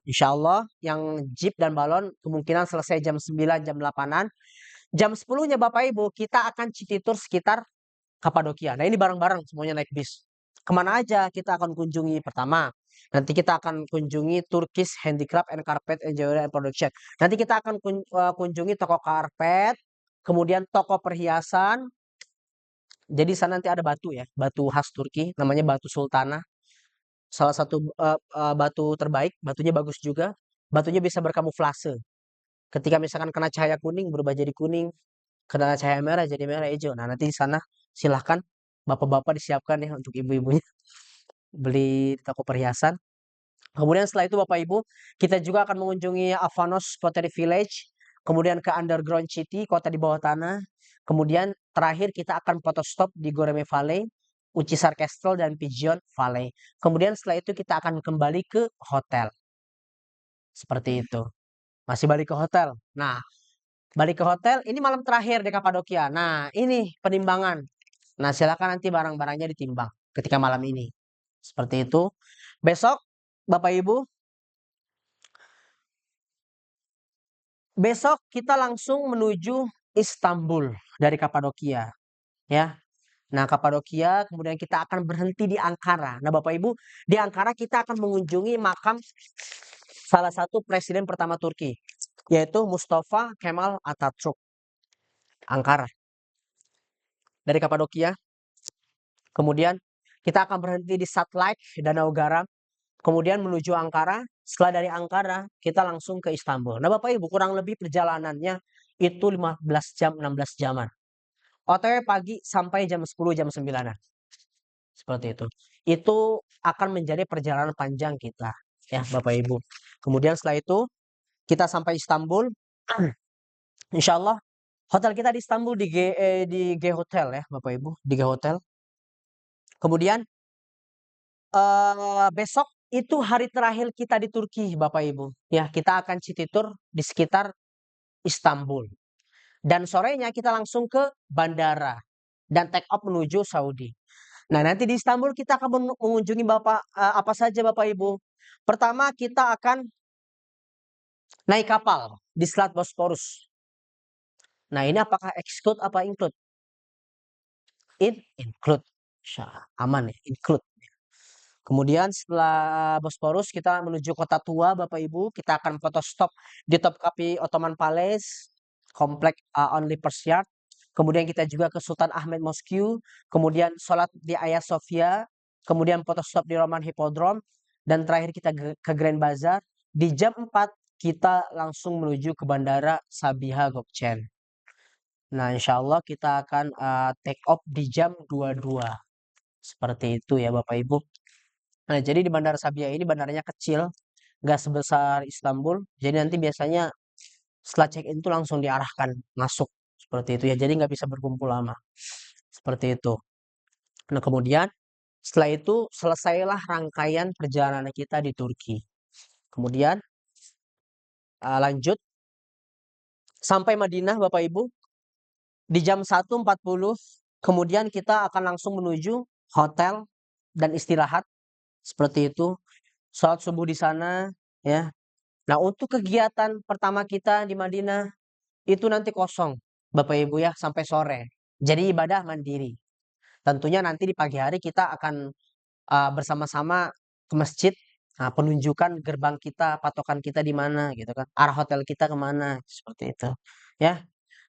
S1: Insya Allah yang jeep dan balon kemungkinan selesai jam 9, jam 8-an. Jam 10-nya Bapak Ibu kita akan city tour sekitar Kapadokia. Nah ini bareng-bareng semuanya naik bis. Kemana aja kita akan kunjungi? Pertama, nanti kita akan kunjungi Turkish Handicraft and Carpet Engineering and Production. Nanti kita akan kunjungi toko karpet, kemudian toko perhiasan. Jadi sana nanti ada batu ya, batu khas Turki, namanya batu Sultana. Salah satu batu terbaik, batunya bagus juga. Batunya bisa berkamuflase. Ketika misalkan kena cahaya kuning berubah jadi kuning, kena cahaya merah jadi merah hijau. Nah nanti di sana silahkan bapak-bapak disiapkan ya untuk ibu-ibunya beli di toko perhiasan. Kemudian setelah itu Bapak Ibu, kita juga akan mengunjungi Avanos Pottery Village, kemudian ke Underground City, kota di bawah tanah. Kemudian terakhir kita akan foto stop di Goreme Valley, Ucisar Castle dan Pigeon Valley. Kemudian setelah itu kita akan kembali ke hotel. Seperti itu. Masih balik ke hotel. Nah, balik ke hotel, ini malam terakhir di Kapadokia. Nah, ini penimbangan. Nah, silakan nanti barang-barangnya ditimbang ketika malam ini. Seperti itu. Besok, Bapak Ibu, besok kita langsung menuju Istanbul dari Kapadokia. Ya. Nah, Kapadokia, kemudian kita akan berhenti di Ankara. Nah, Bapak Ibu, di Ankara kita akan mengunjungi makam salah satu presiden pertama Turki, yaitu Mustafa Kemal Atatürk. Ankara. Dari Kapadokia, kemudian kita akan berhenti di Satlaik, Danau Garam, kemudian menuju Ankara. Setelah dari Ankara, kita langsung ke Istanbul. Nah, Bapak Ibu, kurang lebih perjalanannya itu 15 jam, 16 jaman. OTW pagi sampai jam 10, jam 9. Seperti itu. Itu akan menjadi perjalanan panjang kita, ya, Bapak Ibu. Kemudian setelah itu, kita sampai Istanbul. Insya Allah, hotel kita di Istanbul di G Hotel ya, Bapak Ibu, di G Hotel. Kemudian besok itu hari terakhir kita di Turki, Bapak Ibu. Ya, kita akan city tour di sekitar Istanbul. Dan sorenya kita langsung ke bandara dan take off menuju Saudi. Nah, nanti di Istanbul kita akan mengunjungi apa saja Bapak Ibu. Pertama kita akan naik kapal di Selat Bosporus. Nah, ini apakah exclude apa include? Include. Aman ya, include. Kemudian setelah Bosporus kita menuju kota tua Bapak Ibu, kita akan foto stop di Topkapi Ottoman Palace, komplek Only Persian. Kemudian kita juga ke Sultan Ahmed Mosque, kemudian sholat di Hagia Sophia, kemudian foto stop di Roman Hippodrome, dan terakhir kita ke Grand Bazaar. Di jam 4 kita langsung menuju ke Bandara Sabiha Gökçen. Nah, insya Allah kita akan take off di jam 22. Seperti itu ya Bapak Ibu. Nah, jadi di Bandara Sabiha ini bandaranya kecil, nggak sebesar Istanbul. Jadi nanti biasanya setelah check-in itu langsung diarahkan masuk seperti itu ya. Jadi nggak bisa berkumpul lama. Seperti itu. Nah, kemudian setelah itu selesailah rangkaian perjalanan kita di Turki. Kemudian lanjut sampai Madinah Bapak Ibu di jam 1.40 kemudian kita akan langsung menuju hotel dan istirahat seperti itu. Sholat subuh di sana, ya. Nah, untuk kegiatan pertama kita di Madinah itu nanti kosong, Bapak Ibu ya, sampai sore. Jadi ibadah mandiri. Tentunya nanti di pagi hari kita akan bersama-sama ke masjid. Nah, penunjukan gerbang kita, patokan kita di mana gitu kan. Arah hotel kita kemana, seperti itu. Ya.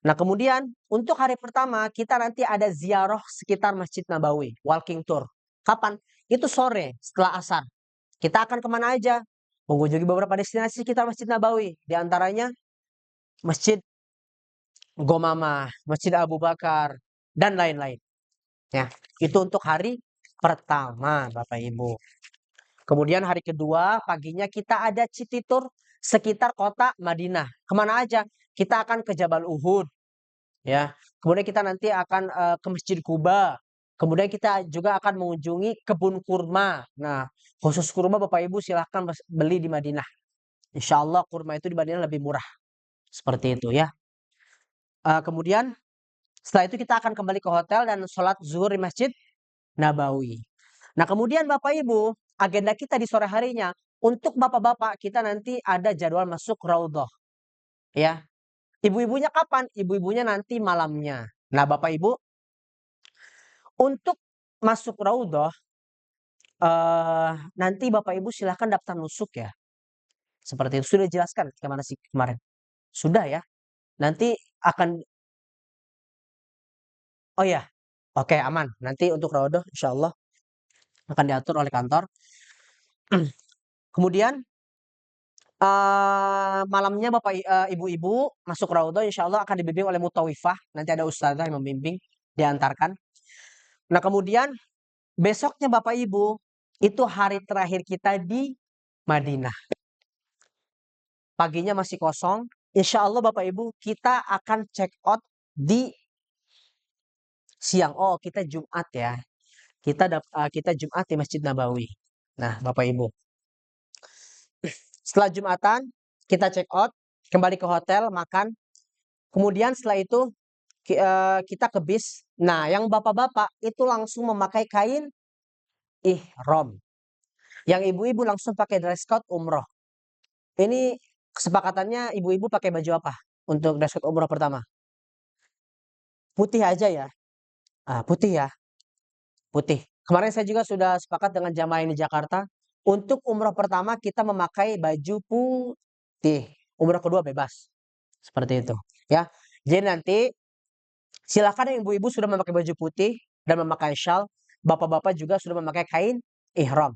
S1: Nah, kemudian untuk hari pertama kita nanti ada ziarah sekitar Masjid Nabawi, walking tour. Kapan? Itu sore setelah asar. Kita akan kemana aja? Mengunjungi beberapa destinasi sekitar Masjid Nabawi. Di antaranya Masjid Gomamah, Masjid Abu Bakar, dan lain-lain. Ya, itu untuk hari pertama, Bapak Ibu. Kemudian hari kedua, paginya kita ada city tour sekitar kota Madinah. Kemana aja? Kita akan ke Jabal Uhud, ya. Kemudian kita nanti akan ke Masjid Kuba. Kemudian kita juga akan mengunjungi kebun kurma. Nah, khusus kurma Bapak Ibu silahkan beli di Madinah. Insya Allah kurma itu di Madinah lebih murah. Seperti itu ya. Kemudian setelah itu kita akan kembali ke hotel dan sholat zuhur di Masjid Nabawi. Nah, kemudian Bapak Ibu, agenda kita di sore harinya, untuk bapak-bapak kita nanti ada jadwal masuk raudhah. Ya. Ibu-ibunya kapan? Ibu-ibunya nanti malamnya. Nah, Bapak Ibu, untuk masuk raudhah, nanti Bapak Ibu silahkan daftar nusuk ya. Seperti itu. Sudah dijelaskan kemana sih kemarin? Sudah ya. Nanti akan, oh ya, oke aman. Nanti untuk raudhah insya Allah akan diatur oleh kantor. Kemudian malamnya Bapak ibu-ibu masuk raudhah Allah akan dibimbing oleh mutawifah, nanti ada ustazah yang membimbing, diantarkan. Nah, kemudian besoknya Bapak Ibu, itu hari terakhir kita di Madinah. Paginya masih kosong. Insya Allah Bapak Ibu, kita akan check out di siang. Oh, kita Jumat ya. Kita Jumat di Masjid Nabawi. Nah, Bapak Ibu. Setelah Jumatan, kita check out, kembali ke hotel, makan. Kemudian setelah itu kita ke bis. Nah, yang bapak-bapak itu langsung memakai kain ihram. Yang ibu-ibu langsung pakai dress code umroh. Ini kesepakatannya ibu-ibu pakai baju apa untuk dress code umroh pertama? Putih aja ya. Putih ya, putih. Kemarin saya juga sudah sepakat dengan jamaah ini Jakarta. Untuk umroh pertama kita memakai baju putih. Umroh kedua bebas. Seperti itu. Ya. Jadi nanti silakan yang ibu-ibu sudah memakai baju putih dan memakai shawl, bapak-bapak juga sudah memakai kain ihram.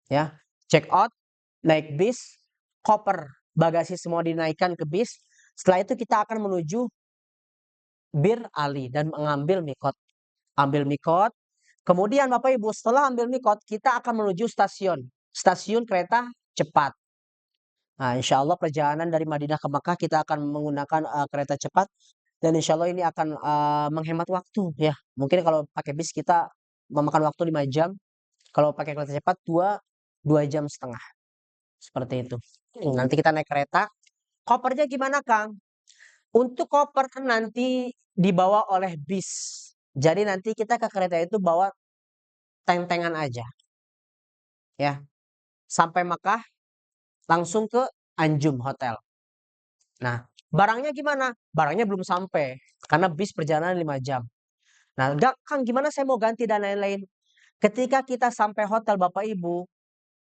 S1: Ya, check out, naik bis, koper, bagasi semua dinaikkan ke bis. Setelah itu kita akan menuju Bir Ali dan mengambil mikot. Ambil mikot. Kemudian Bapak Ibu setelah ambil mikot kita akan menuju stasiun kereta cepat. Nah, insya Allah perjalanan dari Madinah ke Makkah kita akan menggunakan kereta cepat. Dan insya Allah ini akan menghemat waktu ya. Mungkin kalau pakai bis kita memakan waktu 5 jam. Kalau pakai kereta cepat 2 jam setengah. Seperti itu. Nanti kita naik kereta. Kopernya gimana Kang? Untuk koper nanti dibawa oleh bis. Jadi nanti kita ke kereta itu bawa tentengan aja. Ya. Sampai Makkah langsung ke Anjum Hotel. Nah, barangnya gimana? Barangnya belum sampai. Karena bis perjalanan 5 jam. Nah, Kang gimana saya mau ganti dan lain-lain. Ketika kita sampai hotel Bapak Ibu,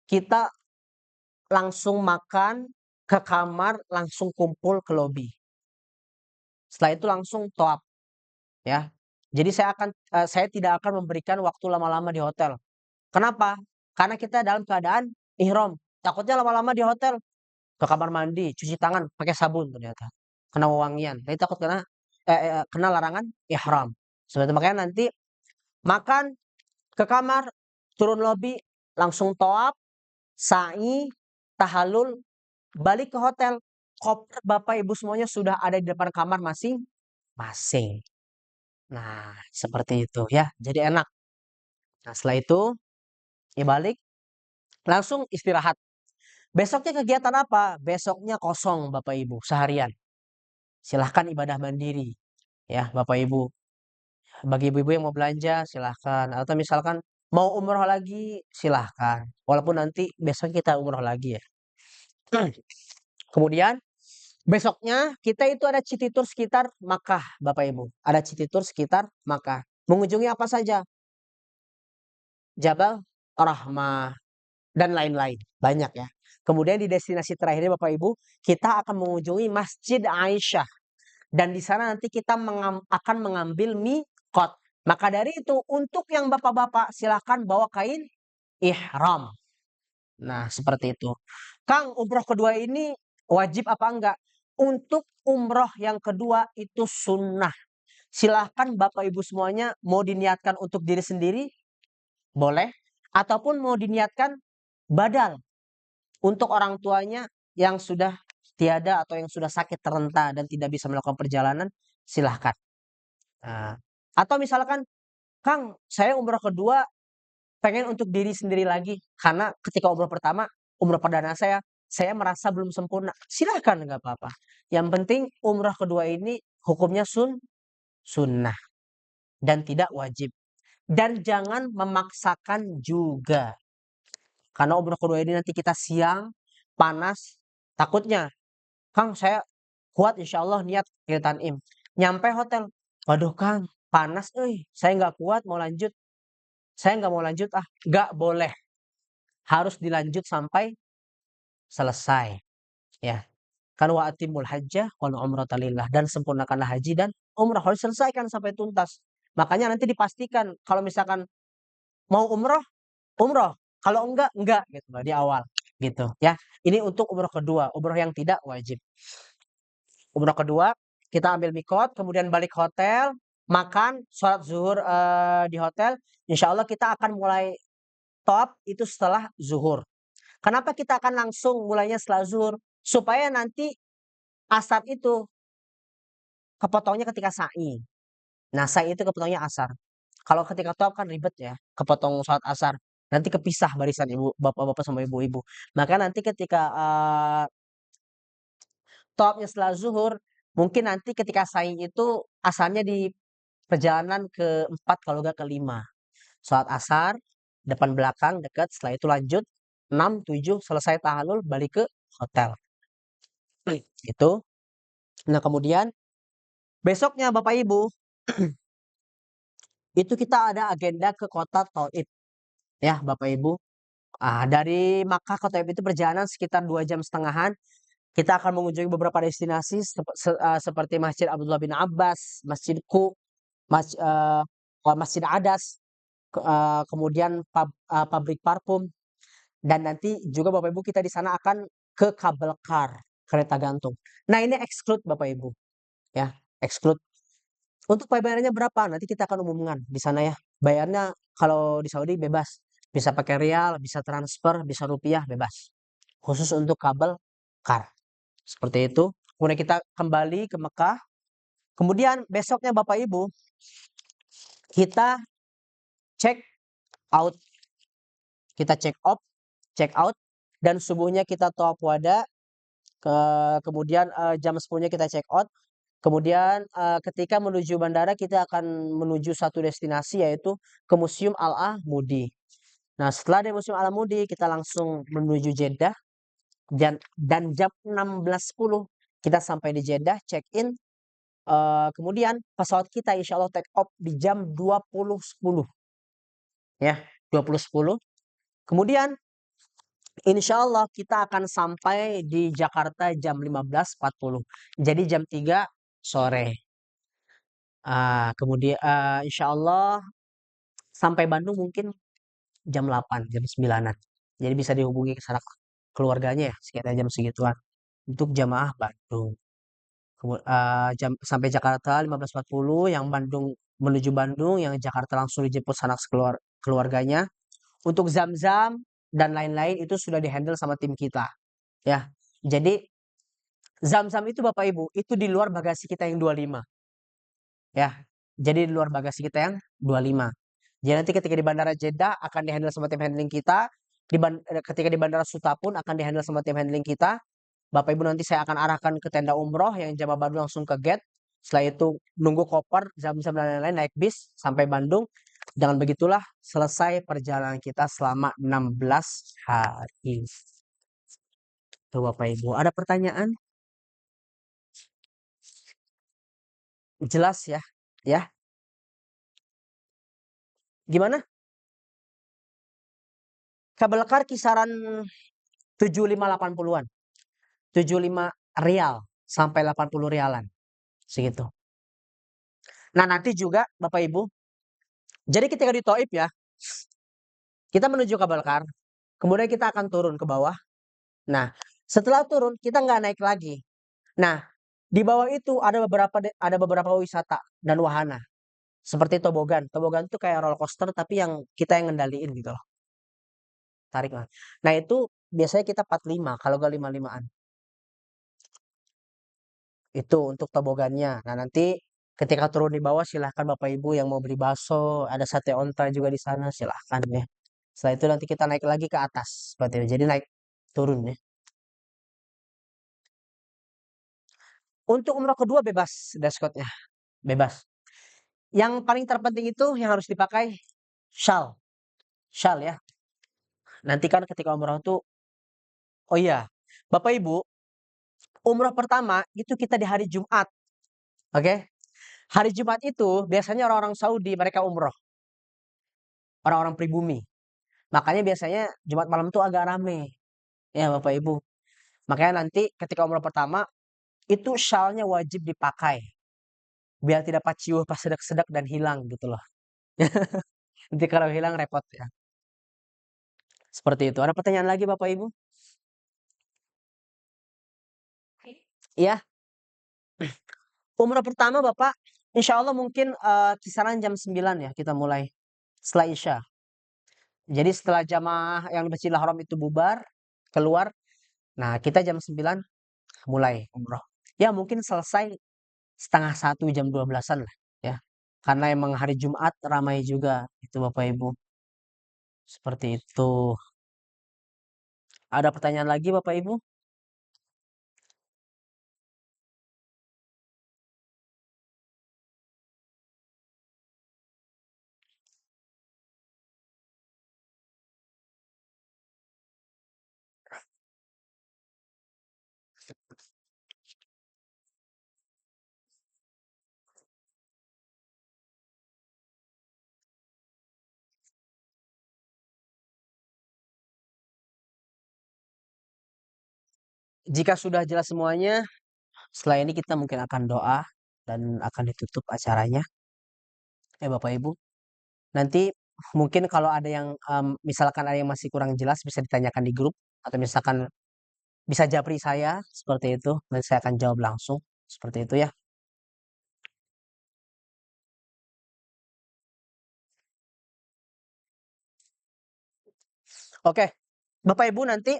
S1: kita langsung makan ke kamar, langsung kumpul ke lobi. Setelah itu langsung toab, ya. Jadi saya tidak akan memberikan waktu lama-lama di hotel. Kenapa? Karena kita dalam keadaan ihram. Takutnya lama-lama di hotel ke kamar mandi, cuci tangan pakai sabun ternyata. Kena wewangian. Jadi takut kena larangan ihram. Seperti makanya nanti makan ke kamar, turun lobi, langsung toab, sa'i, tahallul, balik ke hotel. Koper Bapak Ibu semuanya sudah ada di depan kamar masing-masing. Nah, seperti itu ya. Jadi enak. Nah, setelah itu ya balik, langsung istirahat. Besoknya kegiatan apa? Besoknya kosong Bapak Ibu seharian. Silahkan ibadah mandiri ya Bapak Ibu. Bagi ibu-ibu yang mau belanja silahkan. Atau misalkan mau umroh lagi silahkan. Walaupun nanti besok kita umroh lagi ya. Kemudian besoknya kita itu ada city tour sekitar Makkah, Bapak Ibu. Ada city tour sekitar Makkah. Mengunjungi apa saja? Jabal Rahmah dan lain-lain. Banyak ya. Kemudian di destinasi terakhirnya Bapak Ibu, kita akan mengunjungi Masjid Aisyah. Dan di sana nanti kita akan mengambil miqat. Maka dari itu untuk yang bapak-bapak silahkan bawa kain ihram. Nah, seperti itu. Kang, umroh kedua ini wajib apa enggak? Untuk umroh yang kedua itu sunnah. Silahkan Bapak Ibu semuanya mau diniatkan untuk diri sendiri, boleh. Ataupun mau diniatkan badal untuk orang tuanya yang sudah tiada atau yang sudah sakit terenta dan tidak bisa melakukan perjalanan, silahkan. Nah, atau misalkan, Kang, saya umroh kedua pengen untuk diri sendiri lagi karena ketika umroh pertama, umroh perdana saya merasa belum sempurna. Silahkan nggak apa-apa. Yang penting umroh kedua ini hukumnya sunnah dan tidak wajib. Dan jangan memaksakan juga. Karena umroh kedua ini nanti kita siang, panas, takutnya, Kang saya kuat insya Allah niat ke Tanim. Nyampe hotel, waduh Kang, panas saya nggak kuat mau lanjut. Saya nggak mau lanjut nggak boleh. Harus dilanjut sampai selesai. Ya, kan wa atimul hajjah wal umrata lillah, dan sempurnakanlah haji dan umrah, harus selesaikan sampai tuntas. Makanya nanti dipastikan kalau misalkan mau umroh, umroh. Kalau enggak gitu loh di awal gitu ya. Ini untuk umroh kedua, umroh yang tidak wajib. Umroh kedua, kita ambil mikot, kemudian balik hotel, makan, sholat zuhur di hotel. Insya Allah kita akan mulai top itu setelah zuhur. Kenapa kita akan langsung mulainya setelah zuhur? Supaya nanti asar itu kepotongnya ketika sa'i. Nah, sa'i itu kepotongnya asar. Kalau ketika top kan ribet ya, kepotong sholat asar. Nanti kepisah barisan ibu, bapak-bapak sama ibu-ibu. Maka nanti ketika topnya setelah zuhur, mungkin nanti ketika sa'i itu asalnya di perjalanan keempat kalau nggak kelima. Sholat asar, depan belakang dekat, setelah itu lanjut 6, 7 selesai tahallul balik ke hotel. Itu. Nah, kemudian besoknya Bapak Ibu itu kita ada agenda ke kota Taif ya Bapak Ibu. Dari Makkah ke Taif itu perjalanan sekitar 2 jam setengahan. Kita akan mengunjungi beberapa destinasi seperti Masjid Abdullah bin Abbas, Masjid Qu, Masjid Adas, kemudian pabrik parfum, dan nanti juga Bapak Ibu kita di sana akan ke kabel car, kereta gantung. Nah, ini exclude Bapak Ibu ya, exclude. Untuk bayarnya berapa? Nanti kita akan umumkan di sana ya. Bayarnya kalau di Saudi bebas. Bisa pakai rial, bisa transfer, bisa rupiah, bebas. Khusus untuk kabel car. Seperti itu. Kemudian kita kembali ke Mekah. Kemudian besoknya Bapak Ibu, kita check out. Kita check out. Dan subuhnya kita tawaf wada. Kemudian jam 10-nya kita check out. Kemudian ketika menuju bandara kita akan menuju satu destinasi yaitu ke Museum Al-Amudi. Nah, setelah dari Museum Al-Amudi kita langsung menuju Jeddah dan jam 16.10 kita sampai di Jeddah, check in. Kemudian pesawat kita insya Allah take off di jam 20.10 ya, 20.10. Kemudian insya Allah kita akan sampai di Jakarta jam 15.40. Jadi jam 3 sore. Kemudian insya Allah sampai Bandung mungkin jam 8, jam 9-an. Jadi bisa dihubungi ke sana keluarganya ya, sekitar jam segituan. Untuk jamaah Bandung. Sampai Jakarta 15.40, yang Bandung menuju Bandung, yang Jakarta langsung dijemput sanak keluarganya. Untuk Zam-Zam dan lain-lain itu sudah dihandle sama tim kita. Ya. Jadi Zam-Zam itu Bapak Ibu, itu di luar bagasi kita yang 25. Ya. Jadi di luar bagasi kita yang 25. Jadi nanti ketika di Bandara Jeddah akan dihandle sama tim handling kita. Ketika di Bandara Suta pun akan dihandle sama tim handling kita. Bapak Ibu nanti saya akan arahkan ke tenda umroh yang jamaah baru langsung ke gate. Setelah itu nunggu koper, jam-jam dan lain-lain, naik bis sampai Bandung. Dengan begitulah selesai perjalanan kita selama 16 hari. Tuh Bapak Ibu, ada pertanyaan? Jelas ya? Ya, gimana? Kabel kar kisaran 75-80-an. 75 rial sampai 80 rialan. Segitu. Nah, nanti juga Bapak Ibu, jadi ketika di Taif ya, kita menuju Kabel kar, kemudian kita akan turun ke bawah. Nah, setelah turun kita nggak naik lagi. Nah, di bawah itu ada beberapa wisata dan wahana. Seperti tobogan. Tobogan itu kayak roller coaster tapi yang kita yang ngendaliin gitu loh. Tarik lah. Nah, itu biasanya kita 45 kalau nggak 55-an. Itu untuk tobogannya. Nah, nanti ketika turun di bawah silahkan Bapak Ibu yang mau beli bakso, ada sate onta juga di sana silahkan ya. Setelah itu nanti kita naik lagi ke atas seperti itu. Jadi naik turun ya. Untuk umroh kedua bebas deskotnya, bebas. Yang paling terpenting itu yang harus dipakai shawl, shawl ya. Nanti kan ketika umroh tuh, oh iya, Bapak Ibu, umroh pertama itu kita di hari Jumat, oke? Hari Jumat itu biasanya orang-orang Saudi mereka umroh, orang-orang pribumi. Makanya biasanya Jumat malam tuh agak rame, ya Bapak Ibu. Makanya nanti ketika umroh pertama itu syalnya wajib dipakai, biar tidak paciuh pas sedak-sedak dan hilang gitu loh. Nanti kalau hilang repot ya. Seperti itu. Ada pertanyaan lagi Bapak Ibu? Iya, umroh pertama Bapak, insya Allah mungkin kisaran jam 9 ya kita mulai setelah Isya. Jadi setelah jamaah yang di Masjidil Haram itu bubar, keluar, nah kita jam 9 mulai umroh. Ya mungkin selesai setengah satu jam 12-an lah ya. Karena emang hari Jumat ramai juga itu Bapak Ibu. Seperti itu. Ada pertanyaan lagi Bapak Ibu? Jika sudah jelas semuanya, setelah ini kita mungkin akan doa dan akan ditutup acaranya. Bapak Ibu. Nanti mungkin kalau ada yang misalkan ada yang masih kurang jelas bisa ditanyakan di grup atau misalkan bisa japri saya seperti itu dan saya akan jawab langsung seperti itu ya. Oke, Bapak Ibu nanti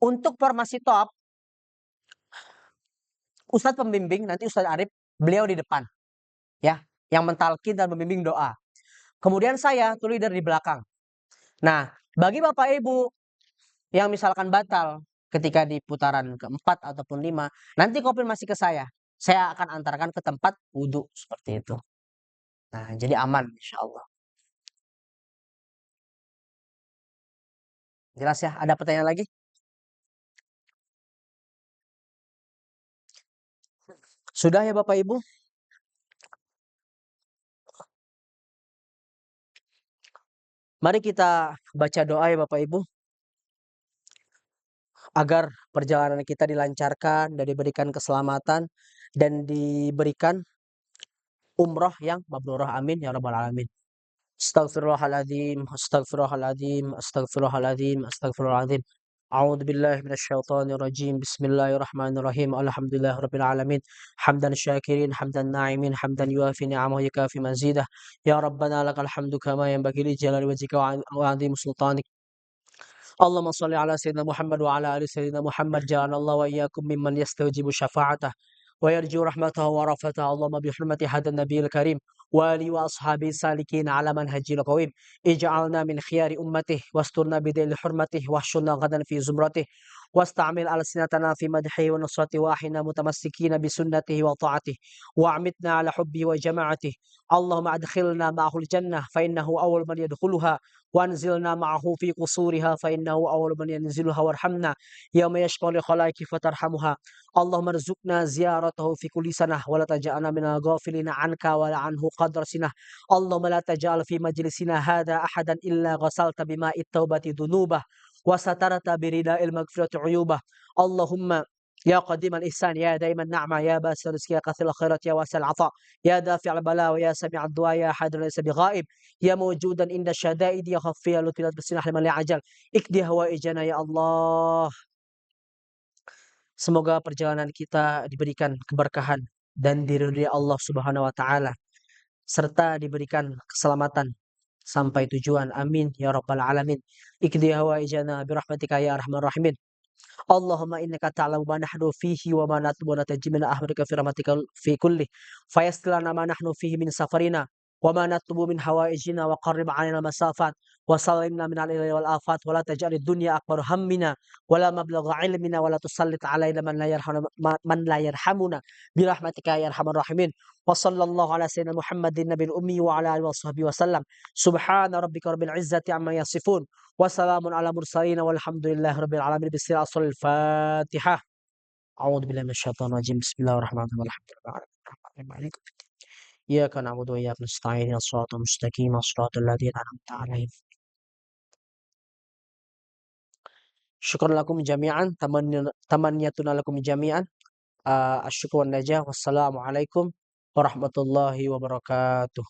S1: untuk formasi top Ustadz pembimbing nanti Ustadz Arif beliau di depan ya yang mentalkin dan membimbing doa. Kemudian saya tuh leader di belakang. Nah, bagi Bapak Ibu yang misalkan batal ketika di putaran keempat ataupun lima, nanti konfirmasi ke saya. Saya akan antarkan ke tempat wudhu seperti itu. Nah, jadi aman insya Allah. Jelas ya? Ada pertanyaan lagi? Sudah ya Bapak Ibu? Mari kita baca doa ya Bapak Ibu. Agar perjalanan kita dilancarkan dan diberikan keselamatan dan diberikan umroh yang mabrurah. Amin ya rabbal alamin. Astaghfirullahaladzim, astaghfirullahaladzim, astaghfirullahaladzim, astaghfirullahaladzim. A'udzu billahi minasyaitonir rajim. Bismillahirrahmanirrahim. Alhamdulillahirabbil alamin. Hamdan syakirin, hamdan na'imin, hamdan yuafi ni'amahu yakafi mazidah. Ya Rabbana lakal hamdu kama yanbaghi li jalali wajhika wa 'azimi sultanik. اللهم صل على سيدنا محمد وعلى آل سيدنا محمد جعلنا الله وإياكم ممن يستوجب شفاعته ويرجو رحمته ورفته اللهم بحرمة هذا النبي الكريم وآله وأصحابه السالكين على منهج القويم اجعلنا من خيار أمته واسترنا بدين حرمته واحشرنا غدا في زمرته واستعمل ألسنتنا في مدحه ونصرته وأحينا متمسكين بسنته وطاعته وأعمتنا على حبه وجماعته. اللهم أدخلنا معه الجنة فإنه أول من يدخلها، وأنزلنا معه في قصورها فإنه أول من ينزلها، وارحمنا يوم يشفع لخلائق فترحمها. اللهم ارزقنا زيارته في كل سنة ولا تجعلنا من الغافلين عنك ولا عنه قدر سنة. اللهم لا تجعل في مجلسنا هذا أحدا إلا غسلت بماء التوبة ذنوبه وسترت برداء المغفرة عيوبه. اللهم يا قديم الإحسان، يا دائم النعمة، يا باسل الرزق، يا كثير الخيرات، يا واسع العطاء، يا دافع البلاء ويا سميع الدعاء، يا أحد ليس بغائب، يا موجودا عند الشدائد، يا خفي اللطف بالسلاح لمن لا عجل. اقضي هوائجنا يا الله. Semoga perjalanan kita diberikan keberkahan dan diridhoi Allah Subhanahu wa taala, serta diberikan keselamatan sampai tujuan. Amin ya rabbal alamin. Iqdi hawaijana birahmatika ya arhamar rahimin. Allahumma innaka ta'lamu ma nahnu fihi wa ma natlubu natajji min ahmadika fi rahmatika fi kulli fayassir lana ma nahnu fihi min safarina wa ma natlubu min hawaijina wa qarrib 'alaina masafat wa sallimna min al wal afat wa la taj'al ad-dunya akbar hammina wa la mablagha 'ilmina wa la tusallit 'alaina man la yarhamuna bi rahmatika ya arhamar rahimin. Wa sallallahu ala sayyidina Muhammadin nabiyil ummi wa ala alihi wa sahbihi wa sallam. Subhana rabbika rabbil izzati amma yasifun. Wassalamun ala mursalin walhamdulillahi rabbil alamin. Bismillah al-Fatihah. A'udzu billahi minasyaitonir rajim. Bismillahirrahmanirrahim. Alhamdulillahirabbil alamin. Iyyaka na'budu wa iyyaka nasta'in. Ihdinas siratal mustaqim. Shiratal ladzina an'amta 'alaihim. Syukran lakum jami'an, tamanniyatuna lakum jami'an. Asyukru wan najah. Wassalamualaikum warahmatullahi wabarakatuh.